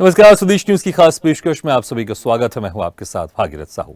नमस्कार, स्वदेश न्यूज की खास पेशकश में आप सभी का स्वागत है। मैं हूं आपके साथ भागीरथ साहू।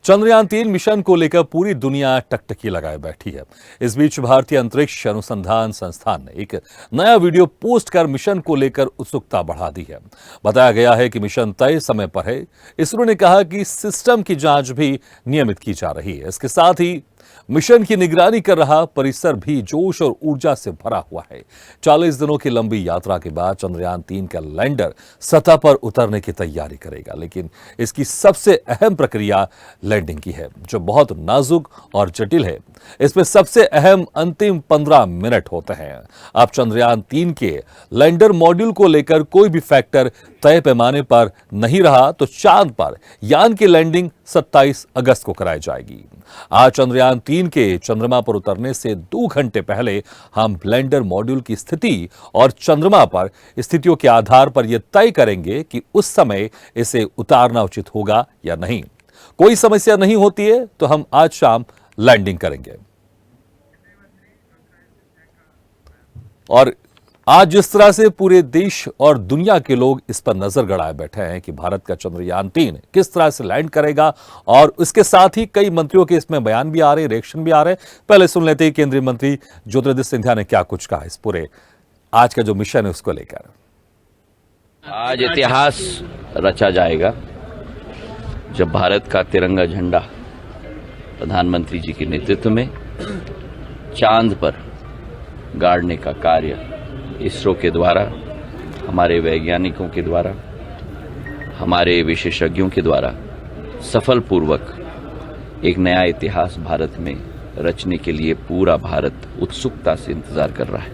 चंद्रयान-3 मिशन को लेकर पूरी दुनिया टकटकी लगाए बैठी है। इस बीच भारतीय अंतरिक्ष अनुसंधान संस्थान ने एक नया वीडियो पोस्ट कर मिशन को लेकर उत्सुकता बढ़ा दी है। बताया गया है कि मिशन तय समय पर है। इसरो ने कहा कि सिस्टम की जांच भी नियमित की जा रही है। इसके साथ ही मिशन की निगरानी कर रहा परिसर भी जोश और ऊर्जा से भरा हुआ है। 40 दिनों की लंबी यात्रा के बाद चंद्रयान-3 का लैंडर सतह पर उतरने की तैयारी करेगा, लेकिन इसकी सबसे अहम प्रक्रिया लैंडिंग की है, जो बहुत नाजुक और जटिल है। इसमें सबसे अहम अंतिम 15 मिनट होते हैं। अब चंद्रयान-3 के लैंडर मॉड्यूल को लेकर कोई भी फैक्टर तय पैमाने पर नहीं रहा तो चांद पर यान की लैंडिंग 27 अगस्त को कराई जाएगी। आज चंद्रयान-3 के चंद्रमा पर उतरने से 2 घंटे पहले हम लैंडर मॉड्यूल की स्थिति और चंद्रमा पर स्थितियों के आधार पर यह तय करेंगे कि उस समय इसे उतारना उचित होगा या नहीं। कोई समस्या नहीं होती है तो हम आज शाम लैंडिंग करेंगे। और आज जिस तरह से पूरे देश और दुनिया के लोग इस पर नजर गड़ाए बैठे हैं कि भारत का चंद्रयान-3 किस तरह से लैंड करेगा, और उसके साथ ही कई मंत्रियों के इसमें बयान भी आ रहे हैं, रिएक्शन भी आ रहे हैं। पहले सुन लेते हैं केंद्रीय मंत्री ज्योतिरादित्य सिंधिया ने क्या कुछ कहा इस पूरे आज का जो मिशन है उसको लेकर। आज इतिहास रचा जाएगा जब भारत का तिरंगा झंडा प्रधानमंत्री जी के नेतृत्व में चांद पर गाड़ने का कार्य इसरो के द्वारा, हमारे वैज्ञानिकों के द्वारा, हमारे विशेषज्ञों के द्वारा सफलपूर्वक एक नया इतिहास भारत में रचने के लिए पूरा भारत उत्सुकता से इंतजार कर रहा है।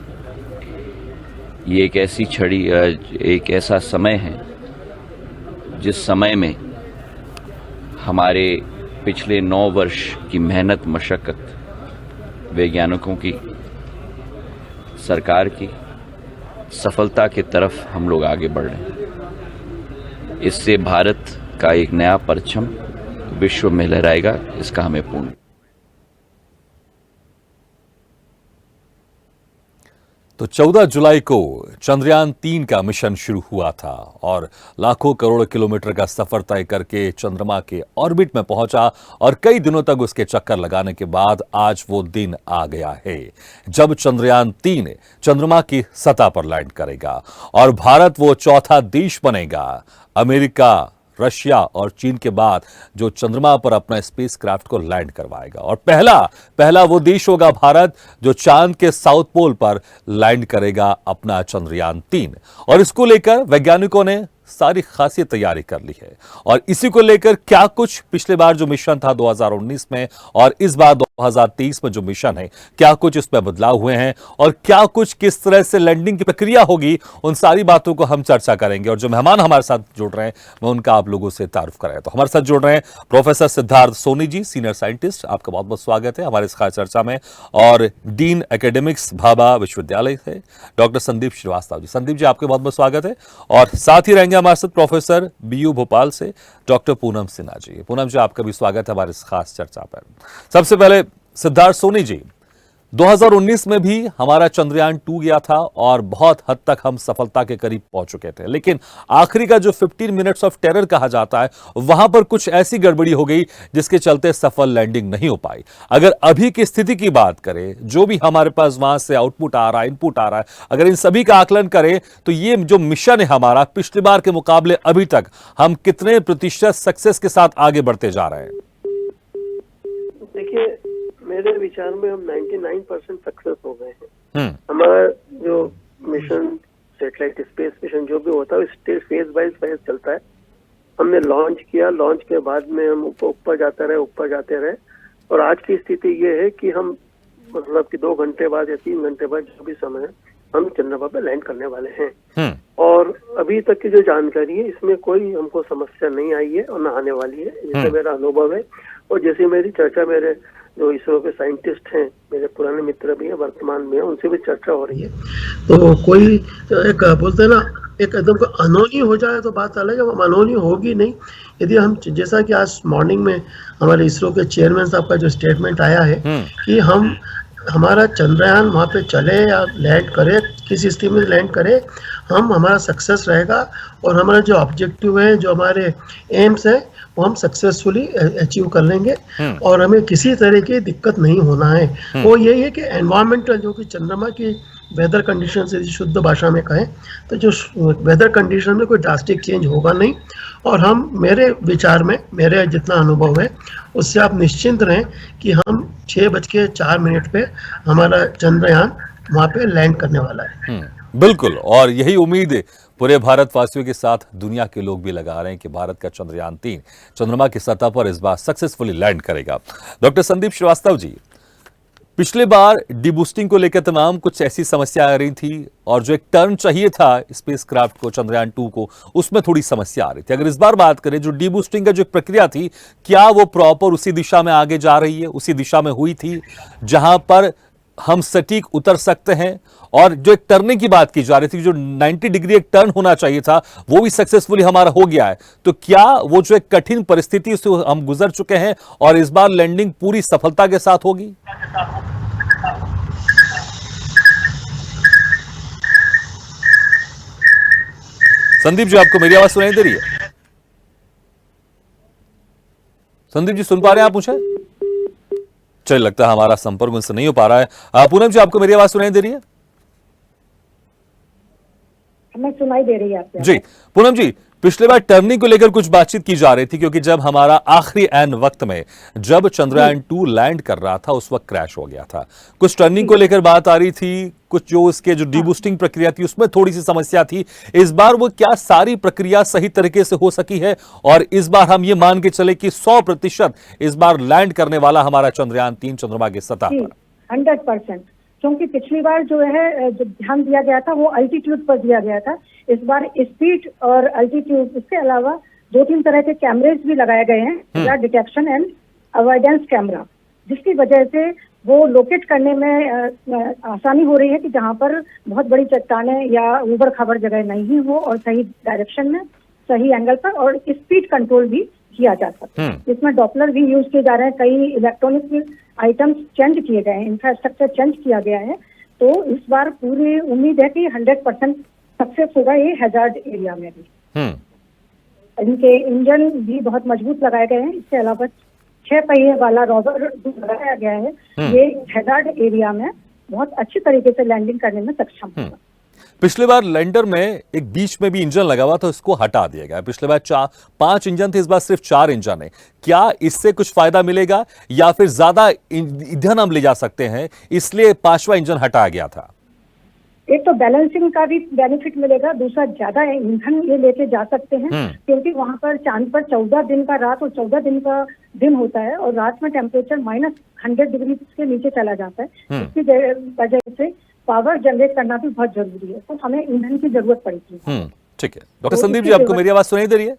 ये एक ऐसी छड़ी, एक ऐसा समय है जिस समय में हमारे पिछले 9 वर्ष की मेहनत मशक्कत, वैज्ञानिकों की, सरकार की सफलता की तरफ हम लोग आगे बढ़ रहे हैं। इससे भारत का एक नया परचम विश्व में लहराएगा, इसका हमें पूर्ण। तो 14 जुलाई को चंद्रयान-3 का मिशन शुरू हुआ था और लाखों करोड़ किलोमीटर का सफर तय करके चंद्रमा के ऑर्बिट में पहुंचा, और कई दिनों तक उसके चक्कर लगाने के बाद आज वो दिन आ गया है जब चंद्रयान-3 चंद्रमा की सतह पर लैंड करेगा और भारत वो चौथा देश बनेगा, अमेरिका, रशिया और चीन के बाद, जो चंद्रमा पर अपना स्पेसक्राफ्ट को लैंड करवाएगा। और पहला वो देश होगा भारत जो चांद के साउथ पोल पर लैंड करेगा अपना चंद्रयान-3। और इसको लेकर वैज्ञानिकों ने सारी खासी तैयारी कर ली है, और इसी को लेकर क्या कुछ पिछले बार जो मिशन था 2019 में और इस बार 2023 में जो मिशन है, क्या कुछ इसमें बदलाव हुए हैं और क्या कुछ किस तरह से लैंडिंग की प्रक्रिया होगी, उन सारी बातों को हम चर्चा करेंगे। और जो मेहमान हमारे साथ जुड़ रहे हैं मैं उनका आप लोगों से तारुफ कराया। तो हमारे साथ जुड़ रहे हैं professor Siddharth Soni ji, senior scientist, आपका बहुत बहुत स्वागत है हमारे इस खास चर्चा में। और डीन एकेडमिक्स भाभा विश्वविद्यालय से डॉक्टर संदीप श्रीवास्तव जी। संदीप जी, आपका बहुत बहुत स्वागत है। और साथ ही रहेंगे हमारे साथ प्रोफेसर बीयू भोपाल से डॉक्टर पूनम सिन्हा जी। पूनम जी, आपका भी स्वागत है हमारे इस खास चर्चा पर। सबसे पहले सिद्धार्थ सोनी जी, 2019 में भी हमारा चंद्रयान-2 गया था और बहुत हद तक हम सफलता के करीब पहुंच चुके थे, लेकिन आखिरी का जो 15 मिनट्स ऑफ टेरर कहा जाता है, वहां पर कुछ ऐसी गड़बड़ी हो गई जिसके चलते सफल लैंडिंग नहीं हो पाई। अगर अभी की स्थिति की बात करें, जो भी हमारे पास वहां से आउटपुट आ रहा है, इनपुट आ रहा है, अगर इन सभी का आकलन करें तो ये जो मिशन है हमारा, पिछली बार के मुकाबले अभी तक हम कितने प्रतिशत सक्सेस के साथ आगे बढ़ते जा रहे हैं? देखिए, मेरे विचार में हम 99% सक्सेस हो गए हैं। हमारा जो मिशन, सैटेलाइट स्पेस मिशन जो भी होता है, स्टेज फेज बाय फेज चलता है। हमने लॉन्च किया, लॉन्च के बाद में हम ऊपर जाते रहे, और आज की स्थिति ये है कि हम मतलब कि 2 घंटे बाद या 3 घंटे बाद, जो भी समय है, हम चंद्रमा पे लैंड करने वाले हैं। और अभी तक की जो जानकारी है, इसमें कोई हमको समस्या नहीं आई है और न आने वाली है, जैसे मेरा अनुभव है। और जैसे मेरी चर्चा, मेरे जो इसरो के साइंटिस्ट हैं, मेरे पुराने मित्र भी हैं, वर्तमान में हैं, उनसे भी चर्चा हो रही है। तो कोई एक बोलते हैं ना, एक एकदम अनहोनी हो जाए तो बात अलग है, वो अनहोनी होगी नहीं। यदि हम, जैसा कि आज मॉर्निंग में हमारे इसरो के चेयरमैन साहब का जो स्टेटमेंट आया है कि हमारा चंद्रयान वहाँ पे चले या लैंड करे, किस स्थिति में लैंड करे, हम हमारा सक्सेस रहेगा और हमारा जो ऑब्जेक्टिव है, जो हमारे एम्स है, वो हम सक्सेसफुली अचीव कर लेंगे और हमें किसी तरह की दिक्कत नहीं होना है। वो यही है कि एनवायरमेंटल जो कि चंद्रमा की वेदर कंडीशन से शुद्ध भाषा में कहें तो जो वेदर कंडीशन में कोई ड्रास्टिक चेंज होगा नहीं। और हम, मेरे विचार में, मेरे जितना अनुभव है उससे आप निश्चिंत रहें कि हम 6:04 पे हमारा चंद्रयान वहाँ पे लैंड करने वाला है। बिल्कुल, और यही उम्मीद पूरे भारतवासियों के साथ दुनिया के लोग भी लगा रहे हैं कि भारत का चंद्रयान 3 चंद्रमा की सतह पर इस बार सक्सेसफुली लैंड करेगा। डॉक्टर संदीप श्रीवास्तव जी, पिछले बार डीबूस्टिंग को लेकर तमाम कुछ ऐसी समस्या आ रही थी और जो एक टर्न चाहिए था स्पेसक्राफ्ट को, चंद्रयान 2 को, उसमें थोड़ी समस्या आ रही थी। अगर इस बार बात करें, जो डीबूस्टिंग का जो एक प्रक्रिया थी, क्या वो प्रॉपर उसी दिशा में आगे जा रही है, उसी दिशा में हुई थी जहां पर हम सटीक उतर सकते हैं? और जो एक टर्निंग की बात की जा रही थी, जो 90 डिग्री एक टर्न होना चाहिए था, वो भी सक्सेसफुली हमारा हो गया है। तो क्या वो जो एक कठिन परिस्थिति से हम गुजर चुके हैं और इस बार लैंडिंग पूरी सफलता के साथ होगी? संदीप जी, आपको मेरी आवाज सुनाई दे रही है? संदीप जी, सुन पा रहे हैं आप मुझे? चलिए, लगता है हमारा संपर्क उनसे नहीं हो पा रहा है। पूनम जी, आपको मेरी आवाज सुनाई दे रही है? हमें सुनाई दे रही है आपसे। जी पूनम जी, पिछले बार टर्निंग को लेकर कुछ बातचीत की जा रही थी, क्योंकि जब हमारा आखिरी एन वक्त में जब चंद्रयान 2 लैंड कर रहा था उस वक्त क्रैश हो गया था। कुछ टर्निंग को लेकर बात आ रही थी, कुछ जो उसके जो डीबूस्टिंग प्रक्रिया थी उसमें थोड़ी सी समस्या थी। इस बार वो क्या सारी प्रक्रिया सही तरीके से हो सकी है और इस बार हम ये मान के चले कि 100% इस बार लैंड करने वाला हमारा चंद्रयान 3 चंद्रमा की सतह पर? 100%, क्योंकि पिछली बार जो है जो ध्यान दिया गया था वो अल्टीट्यूड पर दिया गया था। इस बार स्पीड और अल्टीट्यूड, इसके अलावा 2-3 तरह के कैमरेज भी लगाए गए हैं, डिटेक्शन एंड अवॉइडेंस कैमरा, जिसकी वजह से वो लोकेट करने में आसानी हो रही है कि जहाँ पर बहुत बड़ी चट्टानें या ऊबड़ खाबड़ जगह नहीं हो और सही डायरेक्शन में, सही एंगल पर, और स्पीड कंट्रोल भी किया जा सकता है। इसमें डॉपलर भी यूज किए जा रहे हैं, कई इलेक्ट्रॉनिक आइटम्स चेंज किए गए हैं, इंफ्रास्ट्रक्चर चेंज किया गया है। तो इस बार पूरी उम्मीद है कि 100% सक्सेस होगा ये हैजार्ड एरिया में भी। इनके इंजन भी बहुत मजबूत लगाए गए हैं। इसके अलावा 6 पहिए वाला रोवर लगाया गया है। ये हैजार्ड एरिया में बहुत अच्छी तरीके से लैंडिंग करने में सक्षम होगा। पिछले बार लैंडर में एक बीच में भी इंजन लगा हुआ था, उसको हटा दिया गया। पिछले बार 5 इंजन थे, इस बार सिर्फ 4 इंजन है। क्या इससे कुछ फायदा मिलेगा या फिर ज्यादा ईंधन हम ले जा सकते हैं, इसलिए 5वां इंजन हटाया गया था? एक तो बैलेंसिंग का भी बेनिफिट मिलेगा, दूसरा ज्यादा ईंधन ये लेके जा सकते हैं, क्योंकि वहां पर चांद पर 14 दिन का रात और 14 दिन का दिन होता है और रात में टेम्परेचर -100 डिग्री के नीचे चला जाता है। इसकी वजह से पावर जनरेट करना भी बहुत जरूरी है, तो हमें ईंधन की जरूरत पड़ेगी। ठीक है। डॉक्टर संदीप जी, आपको मेरी आवाज सुनाई दे रही है?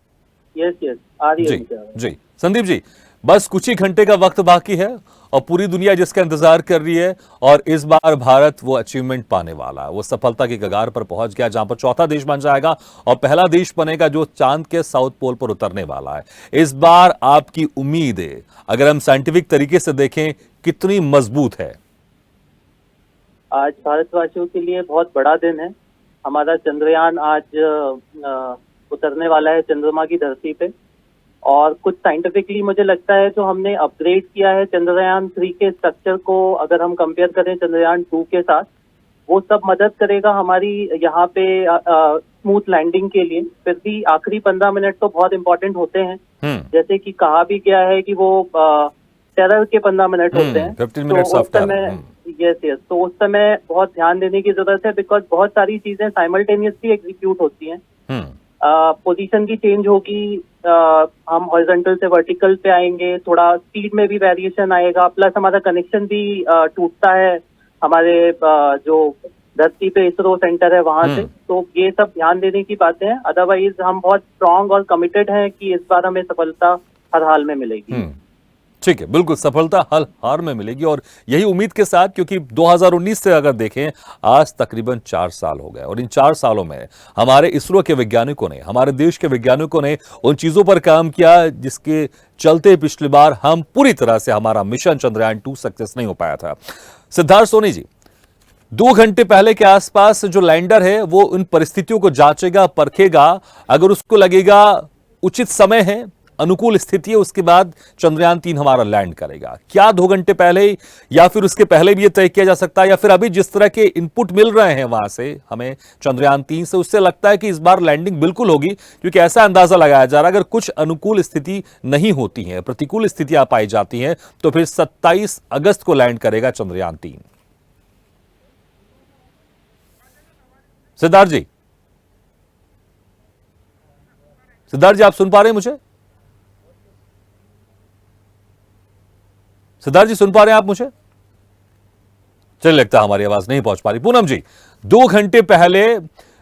यस, आ रही है। जी संदीप जी, बस कुछ ही घंटे का वक्त बाकी है और पूरी दुनिया जिसका इंतजार कर रही है, और इस बार भारत वो अचीवमेंट पाने वाला है। वो सफलता की कगार पर पहुंच गया, जहां पर चौथा देश बन जाएगा और पहला देश बनेगा जो चांद के साउथ पोल पर उतरने वाला है। इस बार आपकी उम्मीद है, अगर हम साइंटिफिक तरीके से देखें, कितनी मजबूत है? आज भारतवासियों के लिए बहुत बड़ा दिन है। हमारा चंद्रयान आज उतरने वाला है चंद्रमा की धरती पे, और कुछ साइंटिफिकली मुझे लगता है जो हमने अपग्रेड किया है चंद्रयान 3 के स्ट्रक्चर को, अगर हम कंपेयर करें चंद्रयान 2 के साथ, वो सब मदद करेगा हमारी यहाँ पे स्मूथ लैंडिंग के लिए। फिर भी आखिरी 15 मिनट तो बहुत इंपॉर्टेंट होते हैं, जैसे कि कहा भी गया है कि वो टेरर के 15 मिनट होते हैं। 15 मिनट्स ऑफ टेरर। यस, तो उस समय बहुत ध्यान देने की जरूरत है, बिकॉज बहुत सारी चीजें साइमल्टेनियसली एग्जीक्यूट होती हैं। पोजीशन की चेंज होगी, हम हॉरिजॉन्टल से वर्टिकल पे आएंगे, थोड़ा स्पीड में भी वेरिएशन आएगा, प्लस हमारा कनेक्शन भी टूटता है हमारे जो धरती पे इसरो सेंटर है वहां से। तो ये सब ध्यान देने की बातें हैं। अदरवाइज हम बहुत स्ट्रांग और कमिटेड हैं कि इस बार हमें सफलता हर हाल में मिलेगी। ठीक है, बिल्कुल सफलता हर हार में मिलेगी, और यही उम्मीद के साथ, क्योंकि 2019 से अगर देखें, आज तकरीबन 4 साल हो गए, और इन 4 सालों में हमारे इसरो के वैज्ञानिकों ने, हमारे देश के वैज्ञानिकों ने उन चीजों पर काम किया जिसके चलते पिछली बार हम पूरी तरह से, हमारा मिशन चंद्रयान 2 सक्सेस नहीं हो पाया था। सिद्धार्थ सोनी जी, 2 घंटे पहले के आसपास जो लैंडर है वो उन परिस्थितियों को जांचेगा, परखेगा। अगर उसको लगेगा उचित समय है, अनुकूल स्थिति है, उसके बाद चंद्रयान-3 हमारा लैंड करेगा। क्या 2 घंटे पहले या फिर उसके पहले भी ये तय किया जा सकता है, या फिर अभी जिस तरह के इनपुट मिल रहे हैं वहां से हमें चंद्रयान-3 से, उससे लगता है कि इस बार लैंडिंग बिल्कुल होगी, क्योंकि ऐसा अंदाजा लगाया जा रहा है अगर कुछ अनुकूल स्थिति नहीं होती है, प्रतिकूल स्थितियां पाई जाती हैं, तो फिर 27 अगस्त को लैंड करेगा चंद्रयान-3। सिद्धार्थ जी, आप सुन पा रहे हैं मुझे? सिद्धार्थ जी, सुन पा रहे हैं आप मुझे? चलिए, लगता है हमारी आवाज नहीं पहुंच पा रही। पूनम जी, 2 घंटे पहले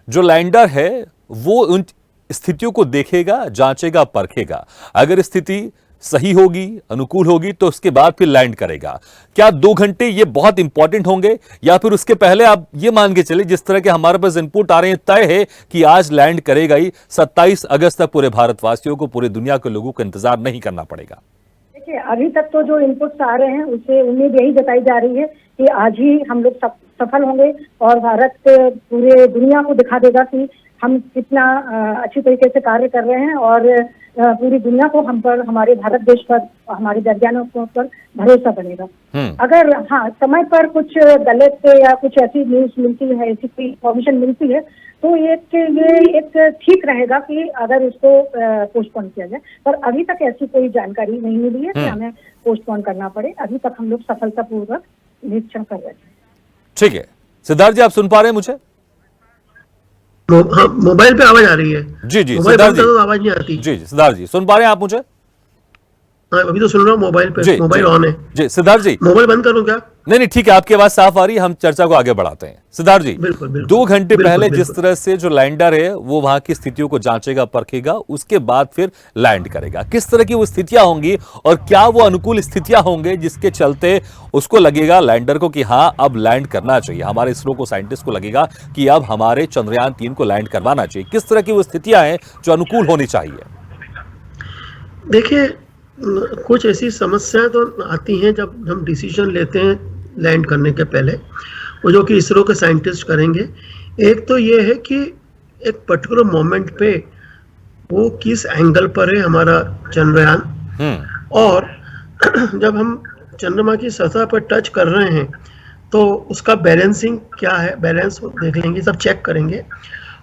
जो लैंडर है वो उन स्थितियों को देखेगा, जांचेगा, परखेगा। अगर स्थिति सही होगी, अनुकूल होगी, तो उसके बाद फिर लैंड करेगा। क्या 2 घंटे ये बहुत इंपॉर्टेंट होंगे, या फिर उसके पहले आप ये मान के चले, जिस तरह के हमारे पास इनपुट आ रहे हैं, तय है कि आज लैंड करेगा ही, 27 अगस्त तक पूरे भारतवासियों को, पूरे दुनिया के लोगों को इंतजार नहीं करना पड़ेगा? देखिए, अभी तक तो जो इनपुट्स आ रहे हैं उससे उम्मीद यही जताई जा रही है कि आज ही हम लोग सफल होंगे और भारत पूरे दुनिया को दिखा देगा कि हम कितना अच्छी तरीके से कार्य कर रहे हैं, और पूरी दुनिया को हम पर, हमारे भारत देश पर, हमारे वैज्ञानिकों पर भरोसा बनेगा। अगर समय पर कुछ गलत या कुछ ऐसी न्यूज मिलती है, ऐसी कोई इन्फॉर्मेशन मिलती है, तो ये एक ठीक रहेगा कि अगर इसको पोस्टपोन किया जाए। पर अभी तक ऐसी कोई जानकारी नहीं मिली है कि हमें पोस्टपोन करना पड़े। अभी तक हम लोग सफलतापूर्वक निरीक्षण कर रहे हैं। ठीक है सिद्धार्थ जी, आप सुन पा रहे हैं मुझे? हाँ, मोबाइल पे आवाज आ रही है। जी जी सिद्धार्थ जी, तो आवाज नहीं आती। जी सिद्धार्थ जी, सुन पा रहे हैं आप मुझे? हाँ, अभी तो सुन रहा हूँ मोबाइल पे। मोबाइल ऑन है। जी सिद्धार्थ जी, मोबाइल बंद करूँ क्या? नहीं, ठीक है, आपकी आवाज साफ आ रही है, हम चर्चा को आगे बढ़ाते हैं। सिद्धार्थ जी, बिल्कुल, 2 घंटे पहले जिस तरह से जो लैंडर है वो वहां की स्थितियों को जांचेगा, परखेगा, उसके बाद फिर लैंड करेगा। किस तरह की वो स्थितियां होंगी और क्या वो अनुकूल स्थितियां होंगे जिसके चलते उसको लगेगा, लैंडर को, कि हाँ अब लैंड करना चाहिए, हमारे इसरो को, साइंटिस्ट को लगेगा कि अब हमारे चंद्रयान-3 को लैंड करवाना चाहिए। किस तरह की वो स्थितियां हैं जो अनुकूल होनी चाहिए? देखिए, कुछ ऐसी समस्याएं तो आती हैं जब हम डिसीजन लेते हैं लैंड करने के पहले, वो जो कि इसरो के साइंटिस्ट करेंगे। एक तो ये है कि एक पर्टिकुलर मोमेंट पे वो किस एंगल पर है हमारा चंद्रयान, और जब हम चंद्रमा की सतह पर टच कर रहे हैं तो उसका बैलेंसिंग क्या है, बैलेंस देख लेंगे, सब चेक करेंगे।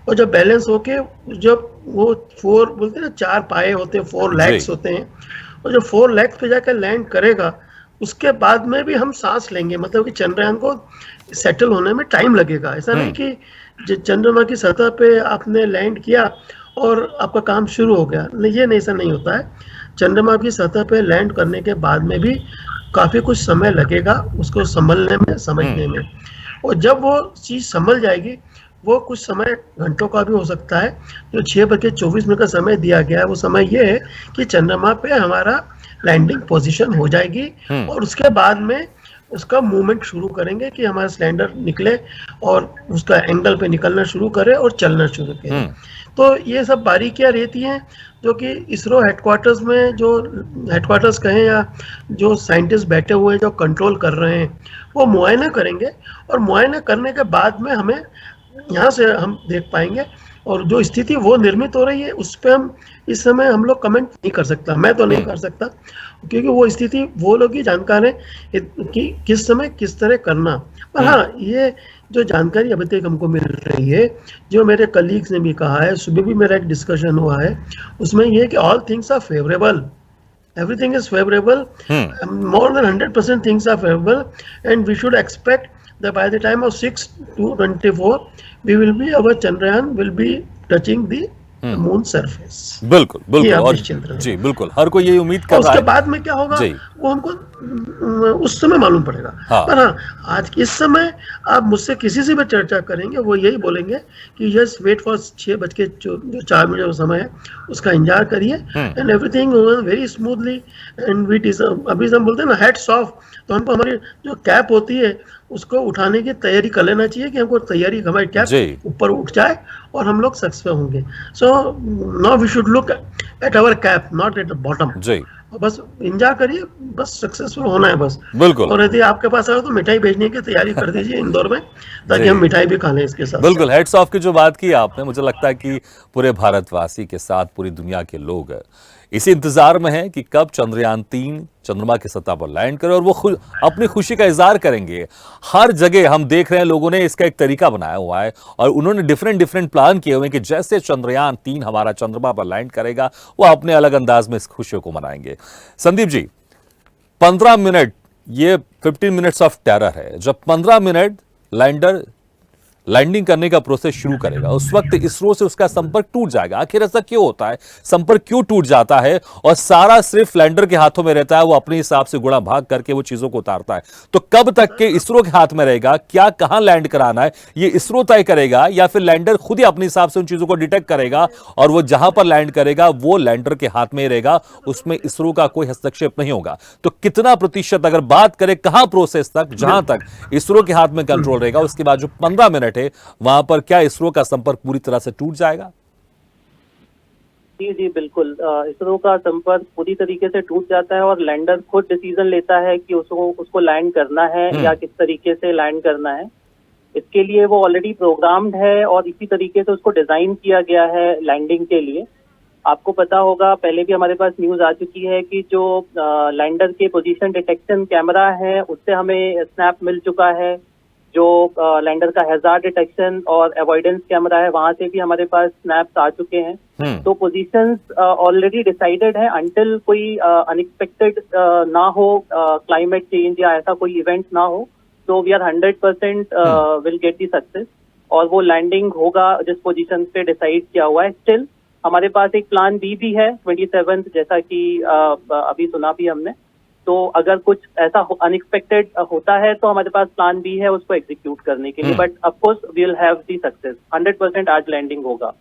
और जब बैलेंस होके, जब वो 4 बोलते हैं ना, 4 पाए होते हैं, 4 लेग्स होते हैं, और जब 4 लेग्स पे जाकर लैंड करेगा, उसके बाद में भी हम सांस लेंगे। मतलब कि चंद्रयान को सेटल होने में टाइम लगेगा। ऐसा नहीं कि चंद्रमा की सतह पे आपने लैंड किया और आपका काम शुरू हो गया, ये नहीं, ऐसा नहीं होता है। चंद्रमा की सतह पे लैंड करने के बाद में भी काफी कुछ समय लगेगा उसको संभलने में, समझने में। और जब वो चीज संभल जाएगी, वो कुछ समय घंटों का भी हो सकता है। जो 6:24 का समय दिया गया है, वो समय ये है कि चंद्रमा पे हमारा लैंडिंग पोजीशन हो जाएगी, और उसके बाद में उसका मूवमेंट शुरू करेंगे कि हमारा सिलेंडर निकले और उसका एंगल पे निकलना शुरू करे और चलना शुरू करे। तो ये सब बारीकियां रहती हैं जो कि इसरो हेडक्वार्टर्स में, जो हेडक्वार्टर्स कहें या जो साइंटिस्ट बैठे हुए हैं जो कंट्रोल कर रहे हैं, वो मुआयना करेंगे, और मुआयना करने के बाद में हमें यहाँ से हम देख पाएंगे। और जो स्थिति वो निर्मित हो रही है उस पर हम इस समय हम लोग कमेंट नहीं कर सकता, मैं तो नहीं कर सकता, क्योंकि वो स्थिति वो लोग ही जानकार हैं कि किस समय किस तरह करना। पर हाँ, ये जो जानकारी अभी तक हमको मिल रही है, जो मेरे कलीग्स ने भी कहा है, सुबह भी मेरा एक डिस्कशन हुआ है, उसमें ये कि all things are favourable, everything is favorable, more than 100% things are favorable, and we should expect that by the time of 6/24 we will be, our Chandrayaan will be touching the moon surface. बिल्कुल बिल्कुल, और जी बिल्कुल, हर कोई यही उम्मीद कर रहा है। उसके बाद में क्या होगा वो हमको उस समय मालूम पड़ेगा। पर हाँ, आज इस समय आप मुझसे किसी से भी चर्चा करेंगे, वो यही बोलेंगे कि यस, वेट फॉर 6:04 जो समय है उसका इंतजार करिए, and everything very smoothly, and we deserve, अभी हम बोलते हैं ना, हैट्स ऑफ। तो हमको हमारी जो कैप होती है उसको उठाने की तैयारी कर लेना चाहिए कि हमको तैयारी, हमारी कैप ऊपर उठ जाए और हम लोग सक्सेस होंगे। So now we should look at our cap, not at the bottom. बस एंजॉय करिए, बस सक्सेसफुल होना है बस। बिल्कुल। और यदि आपके पास आए तो मिठाई भेजने की तैयारी कर दीजिए इंदौर में, ताकि जी। हम मिठाई भी खा लें इसके साथ बिल्कुल, हेड्स ऑफ की जो बात की आपने, मुझे लगता है कि पूरे भारतवासी के साथ पूरी दुनिया के लोग इसी इंतजार में हैं कि कब चंद्रयान-3 चंद्रमा की सतह पर लैंड करे और वो खुद अपनी खुशी का इजहार करेंगे। हर जगह हम देख रहे हैं लोगों ने इसका एक तरीका बनाया हुआ है और उन्होंने डिफरेंट प्लान किए हुए हैं कि जैसे चंद्रयान-3 हमारा चंद्रमा पर लैंड करेगा, वो अपने अलग अंदाज में इस खुशियों को मनाएंगे। संदीप जी, 15 मिनट, ये 15 मिनट्स ऑफ टेरर है। जब 15 मिनट लैंडर लैंडिंग करने का प्रोसेस शुरू करेगा, उस वक्त इसरो से उसका संपर्क टूट जाएगा। आखिर ऐसा क्यों होता है, संपर्क क्यों टूट जाता है और सारा सिर्फ लैंडर के हाथों में रहता है, वो अपने हिसाब से गुणा भाग करके वो चीजों को उतारता है। तो कब तक के इसरो के हाथ में रहेगा, क्या कहां लैंड कराना है, ये इसरो तय करेगा या फिर लैंडर खुद ही अपने हिसाब से उन चीजों को डिटेक्ट करेगा और वो जहां पर लैंड करेगा वो लैंडर के हाथ में ही रहेगा, उसमें इसरो का कोई हस्तक्षेप नहीं होगा। तो कितना प्रतिशत अगर बात करें कहां प्रोसेस तक, जहां तक इसरो के हाथ में कंट्रोल रहेगा, उसके बाद जो 15 मिनट है वहां पर क्या इसरो का संपर्क पूरी तरह से टूट जाएगा? जी जी बिल्कुल, इसरो का संपर्क पूरी तरीके से टूट जाता है और लैंडर खुद डिसीजन लेता है कि उसको लैंड करना है या किस तरीके से लैंड करना है। इसके लिए वो ऑलरेडी प्रोग्राम्ड है और इसी तरीके से उसको डिजाइन किया गया है लैंडिंग के लिए। आपको पता होगा, पहले भी हमारे पास न्यूज आ चुकी है कि जो लैंडर के पोजीशन डिटेक्शन कैमरा है उससे हमें स्नैप मिल चुका है। जो लैंडर का हैजार्ड डिटेक्शन और अवॉइडेंस कैमरा है वहां से भी हमारे पास स्नैप्स आ चुके हैं। तो पोजीशंस ऑलरेडी डिसाइडेड है, अंटिल कोई अनएक्सपेक्टेड ना हो, क्लाइमेट चेंज या ऐसा कोई इवेंट ना हो, तो we are 100% will get the success और वो लैंडिंग होगा जिस पोजीशन पे डिसाइड किया हुआ है। स्टिल हमारे पास एक प्लान बी भी है 27th, जैसा कि अभी सुना भी हमने। तो अगर कुछ ऐसा अनएक्सपेक्टेड होता है तो हमारे पास प्लान बी है उसको एग्जीक्यूट करने के लिए, but of course we will have the success. 100% आज लैंडिंग होगा।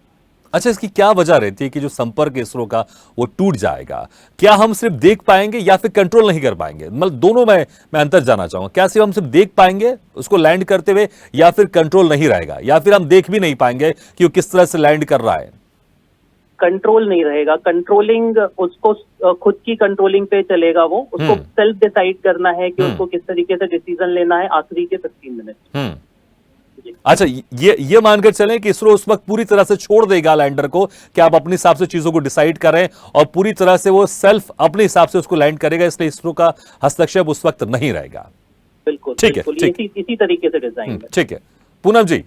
अच्छा, इसकी क्या वजह रहती है कि जो संपर्क इसरो का वो टूट जाएगा? क्या हम सिर्फ देख पाएंगे या फिर कंट्रोल नहीं कर पाएंगे? मतलब दोनों में मैं अंतर जानना चाहूंगा। क्या सिर्फ हम सिर्फ देख पाएंगे उसको लैंड करते हुए या फिर कंट्रोल नहीं रहेगा, या फिर हम देख भी नहीं पाएंगे कि वो किस तरह से लैंड कर रहा है? कंट्रोल नहीं रहेगा, कंट्रोलिंग उसको खुद की कंट्रोलिंग पे चलेगा। वो उसको सेल्फ डिसाइड करना है कि उसको किस तरीके से डिसीजन लेना है आखिरी के 15 मिनट। अच्छा, ये मानकर चलें कि इसरो उस वक्त पूरी तरह से छोड़ देगा लैंडर को कि आप अपने हिसाब से चीजों को डिसाइड करें और पूरी तरह से वो सेल्फ अपने हिसाब से उसको लैंड करेगा, इसलिए इसरो का हस्तक्षेप उस वक्त नहीं रहेगा। बिल्कुल ठीक है, इसी तरीके से डिजाइन है। ठीक है पूनम जी,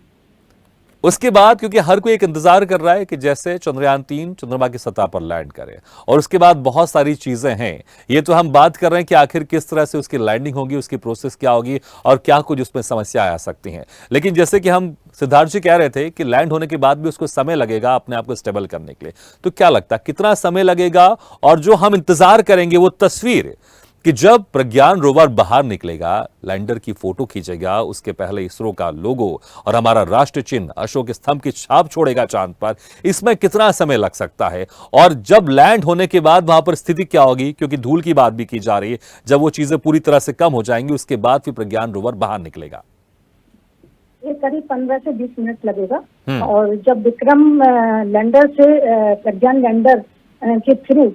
उसके बाद क्योंकि हर कोई एक इंतजार कर रहा है कि जैसे चंद्रयान-3 चंद्रमा की सतह पर लैंड करे और उसके बाद बहुत सारी चीजें हैं। ये तो हम बात कर रहे हैं कि आखिर किस तरह से उसकी लैंडिंग होगी, उसकी प्रोसेस क्या होगी और क्या कुछ उसमें समस्याएं आ सकती हैं। लेकिन जैसे कि हम सिद्धार्थ जी कह रहे थे कि लैंड होने के बाद भी उसको समय लगेगा अपने आप को स्टेबल करने के लिए, तो क्या लगता है कितना समय लगेगा? और जो हम इंतजार करेंगे वो तस्वीर कि जब प्रज्ञान रोवर बाहर निकलेगा, लैंडर की फोटो खींचेगा, उसके पहले इसरो का लोगो और हमारा राष्ट्र चिन्ह अशोक स्तंभ की छाप छोड़ेगा चांद पर, इसमें कितना समय लग सकता है? और जब लैंड होने के बाद वहां पर स्थिति क्या होगी, क्योंकि धूल की बात भी की जा रही है, जब वो चीजें पूरी तरह से कम हो जाएंगी उसके बाद फिर प्रज्ञान रोवर बाहर निकलेगा? ये करीब 15 से 20 मिनट लगेगा। और जब विक्रम लैंडर से प्रज्ञान लैंडर के थ्रू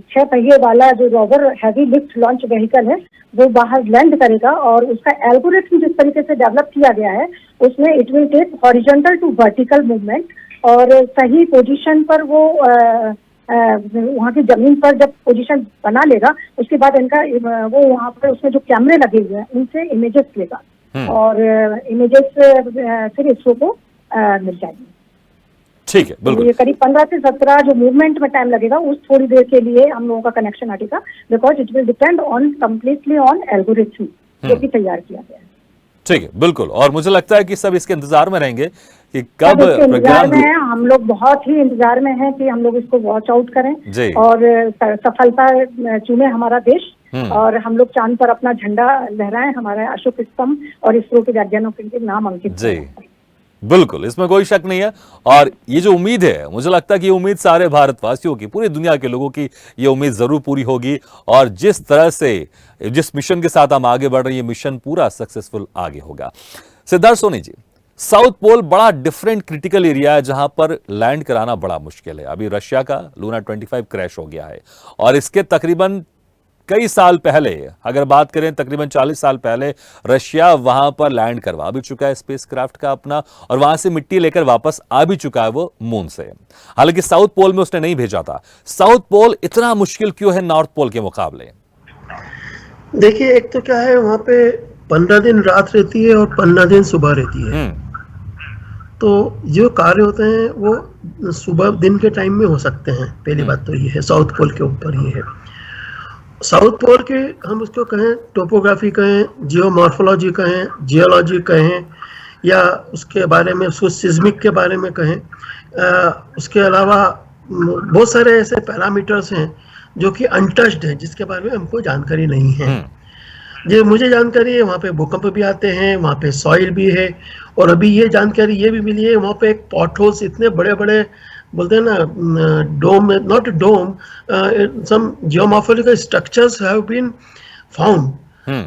6 पहिए वाला जो rover heavy lift launch vehicle है वो बाहर लैंड करेगा और उसका एल्गोरिथम जिस तरीके से डेवलप किया गया है उसमें it will take horizontal to vertical movement और सही पोजीशन पर वो वहाँ की जमीन पर जब पोजीशन बना लेगा उसके बाद इनका वो वहाँ पर उसमें जो कैमरे लगे हुए हैं उनसे इमेजेस लेगा और इमेजेस फिर इसरो को मिल जाएगी। ठीक है, बिल्कुल। ये करीब 15 से 17 जो मूवमेंट में टाइम लगेगा उस थोड़ी देर के लिए हम लोगों का कनेक्शन हटेगा, because it will depend on completely on algorithm जो कि तैयार किया गया है। ठीक है, बिल्कुल। और मुझे लगता है कि सब इसके इंतजार में रहेंगे कि कब इंतजार में है, हम लोग बहुत ही इंतजार में हैं कि हम लोग इसको वॉच आउट करें और सफलता चूमे हमारा देश और हम लोग चांद पर अपना झंडा लहराएं, हमारा अशोक स्तंभ और इसरो के वैज्ञानिकों के नाम अंकित जी। बिल्कुल, इसमें कोई शक नहीं है। और ये जो उम्मीद है, मुझे लगता है कि ये उम्मीद सारे भारतवासियों की, पूरी दुनिया के लोगों की ये उम्मीद जरूर पूरी होगी और जिस तरह से जिस मिशन के साथ हम आगे बढ़ रहे हैं ये मिशन पूरा सक्सेसफुल आगे होगा। सिद्धार्थ सोनी जी, साउथ पोल बड़ा डिफरेंट क्रिटिकल एरिया है जहां पर लैंड कराना बड़ा मुश्किल है। अभी रशिया का लूना 25 क्रैश हो गया है और इसके तकरीबन कई साल पहले, अगर बात करें तकरीबन 40 साल पहले, रशिया वहां पर लैंड करवा भी चुका है स्पेसक्राफ्ट का अपना, और वहां से मिट्टी लेकर वापस आ भी चुका है वो मून से। हालांकि साउथ पोल में उसने नहीं भेजा था। साउथ पोल इतना मुश्किल क्यों है नॉर्थ पोल के मुकाबले? देखिए, एक तो क्या है, वहां पे 15 दिन रात रहती है और 15 दिन सुबह रहती है। तो जो कार्य होते हैं वो सुबह दिन के टाइम में हो सकते हैं। पहली बात तो ये है, साउथ पोल के ऊपर ये है। साउथ पोल के हम उसको कहें टोपोग्राफी कहें, जियोमॉर्फोलॉजी कहें, जियोलॉजी कहें, या उसके बारे में उसको सिस्मिक के बारे में कहें, उसके अलावा बहुत सारे ऐसे पैरामीटर्स हैं जो कि अनटच्ड हैं, जिसके बारे में हमको जानकारी नहीं है। जो मुझे जानकारी है, वहाँ पे भूकंप भी आते हैं, वहाँ पे सॉइल भी है, और अभी ये जानकारी ये भी मिली है, वहाँ पे एक पॉट होल्स इतने बड़े बड़े बोलते हैं ना, dome, not dome, some geomorphological structures have been found,